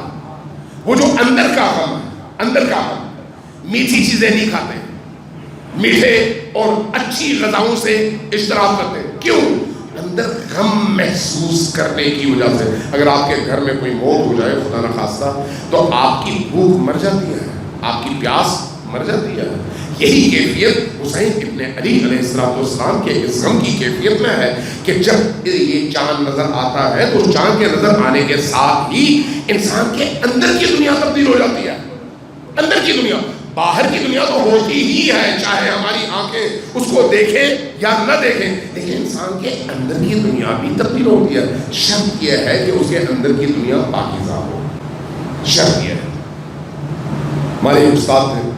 وہ جو اندر کا غم ہے، اندر کا غم۔ میٹھی چیزیں نہیں کھاتے، میٹھے اور اچھی غذاؤں سے اشتراک کرتے ہیں، کیوں؟ اندر غم محسوس کرنے کی وجہ سے۔ اگر آپ کے گھر میں کوئی موت ہو جائے خدا نخواستہ تو آپ کی بھوک مر جاتی ہے، آپ کی پیاس مر جاتی ہے۔ یہی کیفیت حسین ابن علی علیہ السلام کے اس غم کی کیفیت میں ہے کہ جب یہ چاند نظر آتا ہے تو چاند کے نظر آنے کے ساتھ ہی انسان کے اندر کی دنیا تبدیل ہو جاتی ہے، اندر کی دنیا۔ باہر کی دنیا تو ہوتی ہی ہے، چاہے ہماری آنکھیں اس کو دیکھیں یا نہ دیکھیں، لیکن انسان کے اندر کی دنیا بھی تبدیل ہوتی ہے۔ شرط یہ ہے کہ اس کے اندر کی دنیا پاکیزہ ہو، شرط یہ ہے۔ ہمارے استاد تھے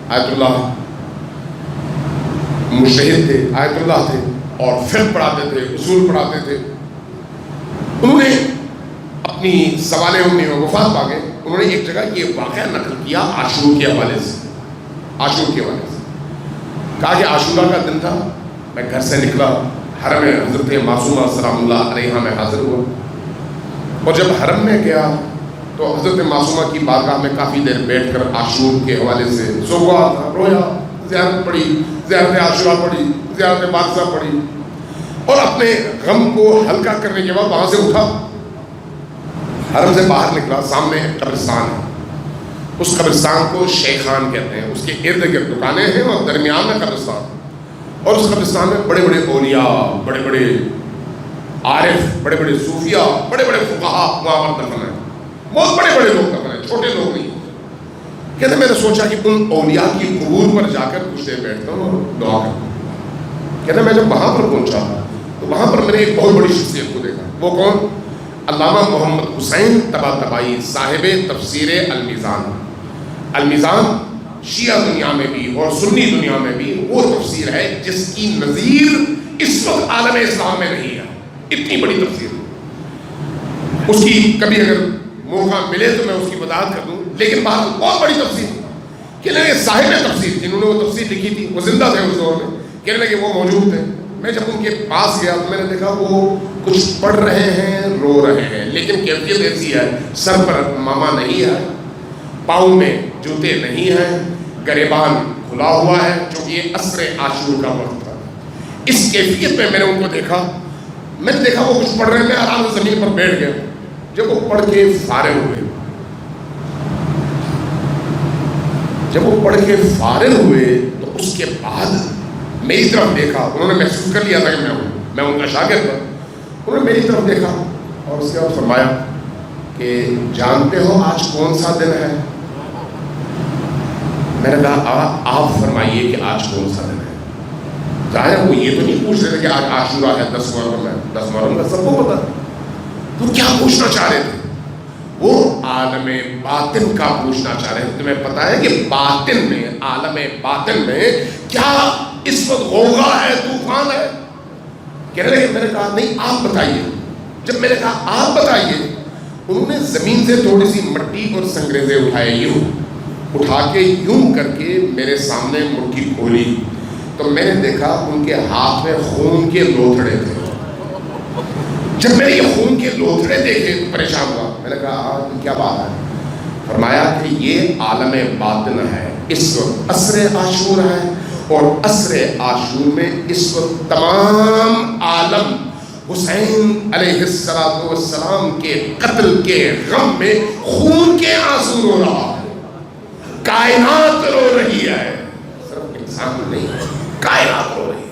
آیت اللہ، مجتہد تھے، آیت اللہ تھے، اور فقہ پڑھاتے تھے، اصول پڑھاتے تھے۔ انہوں نے اپنی سوال امنی میں وفات پا گئے، انہوں نے ایک جگہ یہ واقعہ نقل کیا عاشور کے حوالے سے، عاشور کے حوالے سے کہا کہ عاشورہ کا دن تھا، میں گھر سے نکلا، حرم حضرت معصومہ سلام اللہ علیہا میں حاضر ہوا، اور جب حرم میں گیا تو حضرت معصومہ کی بارگاہ میں کافی دیر بیٹھ کر عاشور کے حوالے سے سوگا تھا، رویا، زیارت پڑھی، زیارت عاشورہ پڑھی، زیارت بادشاہ پڑھی، اور اپنے غم کو ہلکا کرنے کے بعد وہاں سے اٹھا، حرم سے باہر نکلا، سامنے قبرستان ہے، اس قبرستان کو شیخان کہتے ہیں، اس کے ارد گرد دکانیں ہیں اور درمیان میں قبرستان، اور اس قبرستان میں بڑے بڑے اولیاء، بڑے بڑے عارف، بڑے بڑے صوفیاء، بڑے بڑے فقہا وہاں پر دفن ہیں، بہت بڑے بڑے لوگ دفن ہیں، چھوٹے لوگ نہیں۔ کہتے میں نے سوچا کہ ان اولیاء کی قبور پر جا کر کچھ دیر بیٹھتا ہوں اور دعا کرتا ہوں۔ کہتے میں جب وہاں پر پہنچا تو وہاں پر میں نے ایک بہت بڑی شخصیت کو دیکھا، وہ کون؟ علامہ محمد حسین طباطبائی، صاحب تفسیر المیزان۔ المیزان شیعہ دنیا میں بھی اور سنی دنیا میں بھی وہ تفسیر ہے جس کی نظیر اس وقت عالم اسلام میں نہیں ہے، اتنی بڑی تفسیر۔ اس کی کبھی اگر موقع ملے تو میں اس کی وضاحت کر دوں، لیکن بہت بڑی تفسیر۔ کہنے لگے صاحب تفسیر، جنہوں نے وہ تفسیر لکھی تھی وہ زندہ تھے اس دور میں، کہنے لگے وہ موجود تھے۔ میں جب ان کے پاس گیا تو میں نے دیکھا وہ کچھ پڑھ رہے ہیں، رو رہے ہیں، لیکن کیفیت ایسی ہے، سر پر ماما نہیں ہے، پاؤں میں جوتے نہیں ہیں، گریبان کھلا ہوا ہے، چونکہ یہ عصر عاشور کا وقت تھا۔ اس کیفیت میں میں نے ان کو دیکھا، میں نے دیکھا وہ کچھ پڑھ رہے ہیں، میں آرام سے زمین پر بیٹھ گیا۔ جب وہ پڑھ کے فارغ ہوئے، تو اس کے بعد میری طرف دیکھا، انہوں نے محسوس کر لیا تھا کہ میں ان کا شاگرد تھا، انہوں نے میری طرف دیکھا اور اس کے بعد فرمایا کہ جانتے ہو آج کون سا دن ہے؟ میں نے کہا آپ فرمائیے کہ آج کون سا دن ہے۔ ظاہر وہ یہ تو نہیں پوچھ رہے تھے کہ آج عاشورہ ہے، 10 محرم ہے، 10 محرم کا سب کو پتا، تو کیا پوچھنا چاہ رہے تھے؟ وہ عالم باطن کا پوچھنا چاہ رہے ہیں۔ تمہیں پتا ہے کہ باطن میں، عالم باطن میں کیا اس وقت غوغا ہے، طوفان ہے؟ کہنے لگے، میں نے کہا نہیں آپ بتائیے۔ جب میں نے کہا آپ بتائیے، انہوں نے زمین سے تھوڑی سی مٹی اور سنگریزے اٹھائے، یوں اٹھا کے یوں کر کے میرے سامنے مٹھی کھولی تو میں نے دیکھا ان کے ہاتھ میں خون کے لوتھڑے تھے۔ جب میں نے یہ خون کے لوتھڑے دیکھے تو پریشان ہوا، میں نے کہا کیا بات ہے؟ فرمایا کہ یہ عالم باطن ہے، اس وقت عصر عاشور ہے، اور عصر عاشور میں اس وقت تمام عالم حسین علیہ السلام کے قتل کے غم میں خون کے آنسو رو رہا ہے، کائنات رو رہی ہے، صرف انسان نہیں، کائنات رو رہی ہے۔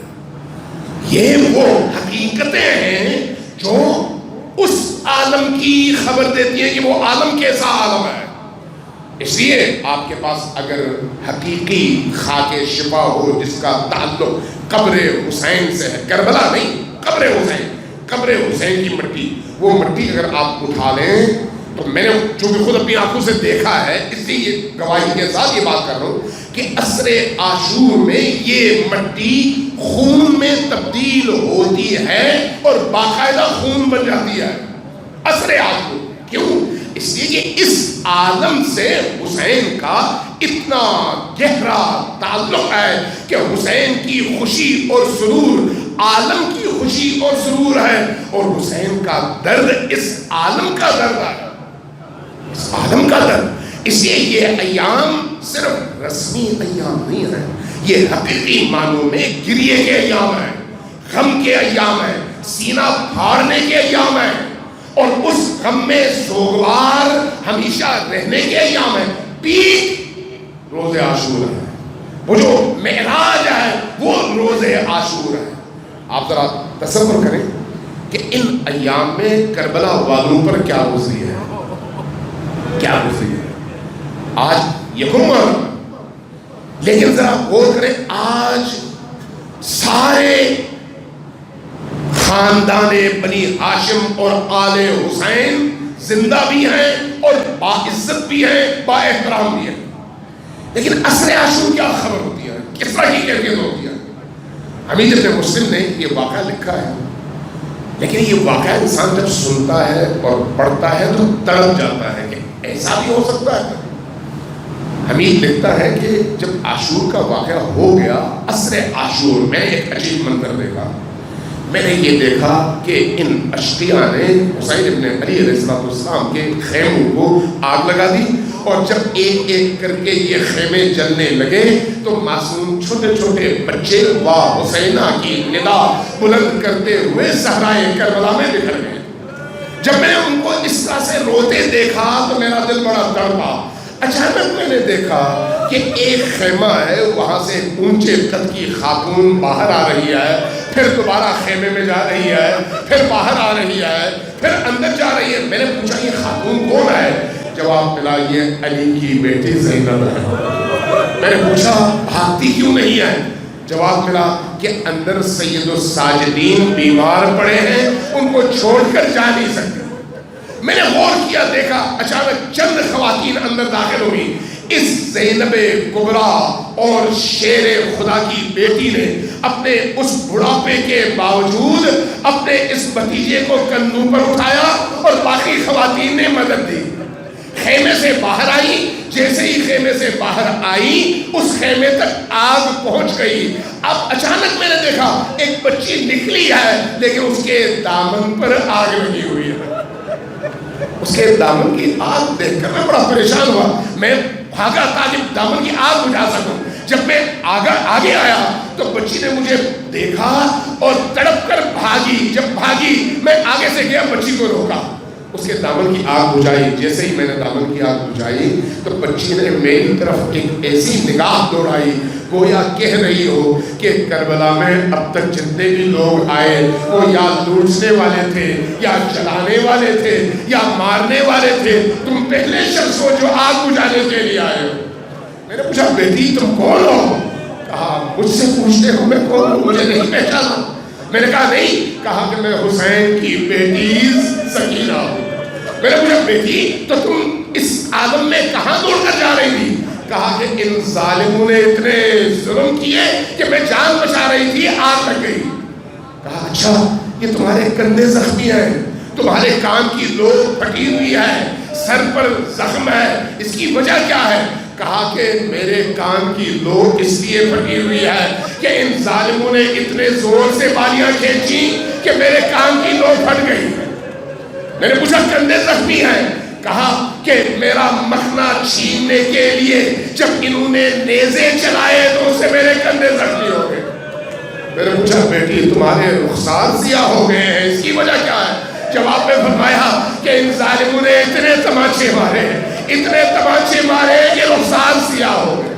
یہ وہ حقیقتیں ہیں جو اس عالم کی خبر دیتی ہیں کہ وہ عالم کیسا عالم ہے۔ اس لیے آپ کے پاس اگر حقیقی خاک شفا ہو جس کا تعلق قبر حسین سے ہے، کربلا نہیں، قبر حسین، قبر حسین کی مٹی، وہ مٹی اگر آپ اٹھا لیں تو میں نے چونکہ خود اپنی آنکھوں سے دیکھا ہے اس لیے یہ گواہی کے ساتھ یہ بات کر رہا ہوں کہ عصر عاشور میں یہ مٹی خون میں تبدیل ہوتی ہے اور باقاعدہ خون بن جاتی ہے عصر عاشور۔ کیوں؟ اس لیے کہ اس عالم سے حسین کا اتنا گہرا تعلق ہے کہ حسین کی خوشی اور سرور عالم کی خوشی اور سرور ہے، اور حسین کا درد اس عالم کا درد ہے، اس عالم کا درد۔ اس لیے یہ ایام صرف رسمی ایام نہیں ہیں، یہ حقیقی معنوں میں گریے کے ایام ہیں، غم کے ایام ہیں، سینہ پھاڑنے کے ایام ہیں، اور اس غم میں سوگوار ہمیشہ رہنے کے ایام ہیں۔ پیک روز عاشور ہے، وہ جو معراج ہے وہ روز عاشور ہے۔ آپ ذرا تصور کریں کہ ان ایام میں کربلا والوں پر کیا گزری ہے، کیا گزری ہے۔ آج یکم لیکن ذرا غور کریں، آج سارے خاندان بنی ہاشم اور آل حسین زندہ بھی ہیں اور باعزت بھی ہیں، با احترام بھی ہیں، لیکن عصر عاشور کیا خبر ہوتی ہے، کس طرح کی کیفیت ہوتی ہے۔ حمید ابن مسلم نے یہ واقعہ لکھا ہے، لیکن یہ واقعہ انسان جب سنتا ہے اور پڑھتا ہے تو تڑپ جاتا ہے کہ ایسا بھی ہو سکتا ہے۔ حمید لکھتا ہے کہ جب عاشور کا واقعہ ہو گیا، عصر عاشور میں ایک عجیب منظر دیکھا۔ میں نے یہ دیکھا کہ ان اشقیاء نے حسین ابن علی علیہ السلام کے خیموں کو آگ لگا دی، اور جب ایک ایک کر کے یہ خیمے جلنے لگے تو معصوم چھوٹے چھوٹے بچے واہ حسینہ کی ندا بلند کرتے ہوئے صحرائے کربلا میں بکھر گئے۔ جب میں نے ان کو اس طرح سے روتے دیکھا تو میرا دل بڑا تڑپا۔ اچانک میں نے دیکھا کہ ایک خیمہ ہے، وہاں سے اونچے قد کی خاتون باہر آ رہی ہے، پھر دوبارہ خیمے میں جا رہی ہے، پھر باہر آ رہی ہے، پھر اندر جا رہی ہے۔ میں نے پوچھا یہ خاتون کون ہے؟ جواب ملا یہ علی کی بیٹی زینب ہے۔ میں نے پوچھا بھاگتی کیوں نہیں ہے؟ جواب ملا کہ اندر سید الساجدین بیمار پڑے ہیں، ان کو چھوڑ کر جا نہیں سکتے۔ میں نے غور کیا، دیکھا اچانک چند خواتین اندر داخل ہوئی۔ اس زینب کبریٰ اور شیر خدا کی بیٹی نے اپنے اس بڑھاپے کے باوجود اپنے اس بھتیجے کو کندھوں پر اٹھایا اور باقی خواتین نے مدد دی۔ خیمے سے باہر آئی، جیسے ہی خیمے سے باہر آئی اس خیمے تک آگ پہنچ گئی۔ اب اچانک میں نے دیکھا ایک بچی نکلی ہے لیکن اس کے دامن پر آگ لگی ہوئی ہے۔ اس کے دامن کی آگ دیکھ کر میں بڑا پریشان ہوا، میں بھاگا تاکہ دامن کی آگ بجھا سکوں۔ جب میں آگے آیا تو بچی نے مجھے دیکھا اور تڑپ کر بھاگی۔ جب بھاگی میں آگے سے گیا، بچی کو روکا، اس کے دامن کی آگ بجھائی۔ جیسے ہی میں نے دامن کی آگ بجھائی تو بچی نے میری طرف ایک ایسی نگاہ دوڑائی گویا کہہ رہی ہو کہ کربلا میں اب تک جتنے بھی لوگ آئے وہ یا لوٹنے والے تھے یا جلانے والے تھے یا مارنے والے تھے، تم پہلے شخص ہو جو آگ بجھانے کے لیے آئے ہو۔ میں نے پوچھا بیٹی تم کون ہو؟ کہا مجھ سے پوچھتے ہو میں کون ہوں، مجھے نہیں پہچانا؟ میں نے کہا نہیں۔ کہا کہ میں حسین کی بیٹی سکینہ ہوں۔ میں نے پوچھا بیٹی تو تم اس عالم میں کہاں دوڑ کر جا رہی تھی؟ کہا کہ ان ظالموں نے اتنے ظلم کیے کہ میں جان بچا رہی تھی، آگ لگ گئی۔ کہا اچھا یہ تمہارے کندھے زخمی ہیں، تمہارے کان کی لوٹ پھٹی ہوئی ہے، سر پر زخم ہے، اس کی وجہ کیا ہے؟ کہا کہ میرے کان کی لوٹ اس لیے پھٹی ہوئی ہے کہ ان ظالموں نے اتنے زور سے بالیاں کھینچی کہ میرے کان کی لوٹ پھٹ گئی۔ میں نے پوچھا کندھے زخمی ہیں؟ کہا کہ میرا مکھنا چھیننے کے لیے جب انہوں نے نیزے چلائے تو اس سے میرے کندھے زخمی ہو گئے۔ میں نے پوچھا بیٹی تمہارے رخسار سیاہ ہو گئے ہیں، اس کی وجہ کیا ہے؟ جواب میں فرمایا کہ ان ظالموں نے اتنے تماچے مارے کہ رخسار سیاہ ہو گئے۔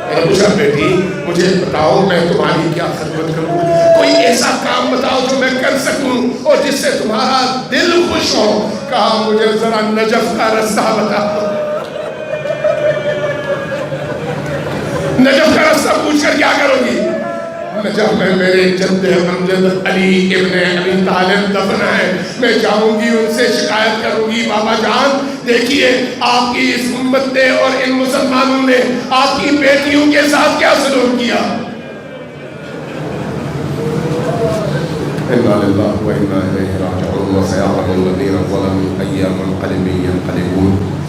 میں نے پوچھا بیٹی مجھے بتاؤ میں تمہاری کیا خدمت کروں، کوئی ایسا کام بتاؤ جو میں کر سکوں اور جس سے تمہارا دل خوش ہو۔ کہا مجھے ذرا نجف کا رستہ بتاؤ۔ نجف کا رستہ پوچھ کر کیا کرو گی؟ نجف میں میرے جد امجد علی ابن ابی طالب دفن ہے، میں جاؤں گی ان سے شکایت کروں گی، بابا جان دیکھیے آپ کی اس امت نے اور ان مسلمانوں نے آپ کی بیٹیوں کے ساتھ کیا سلوک کیا۔ اِنَّا لِلَّهِ وَإِنَّا إِلَيْهِ رَاجِعُونَ وَسَيَعْلَمُ الَّذِينَ ظَلَمُوا أَيَّ مُنقَلِبٍ يَنقَلِبُونَ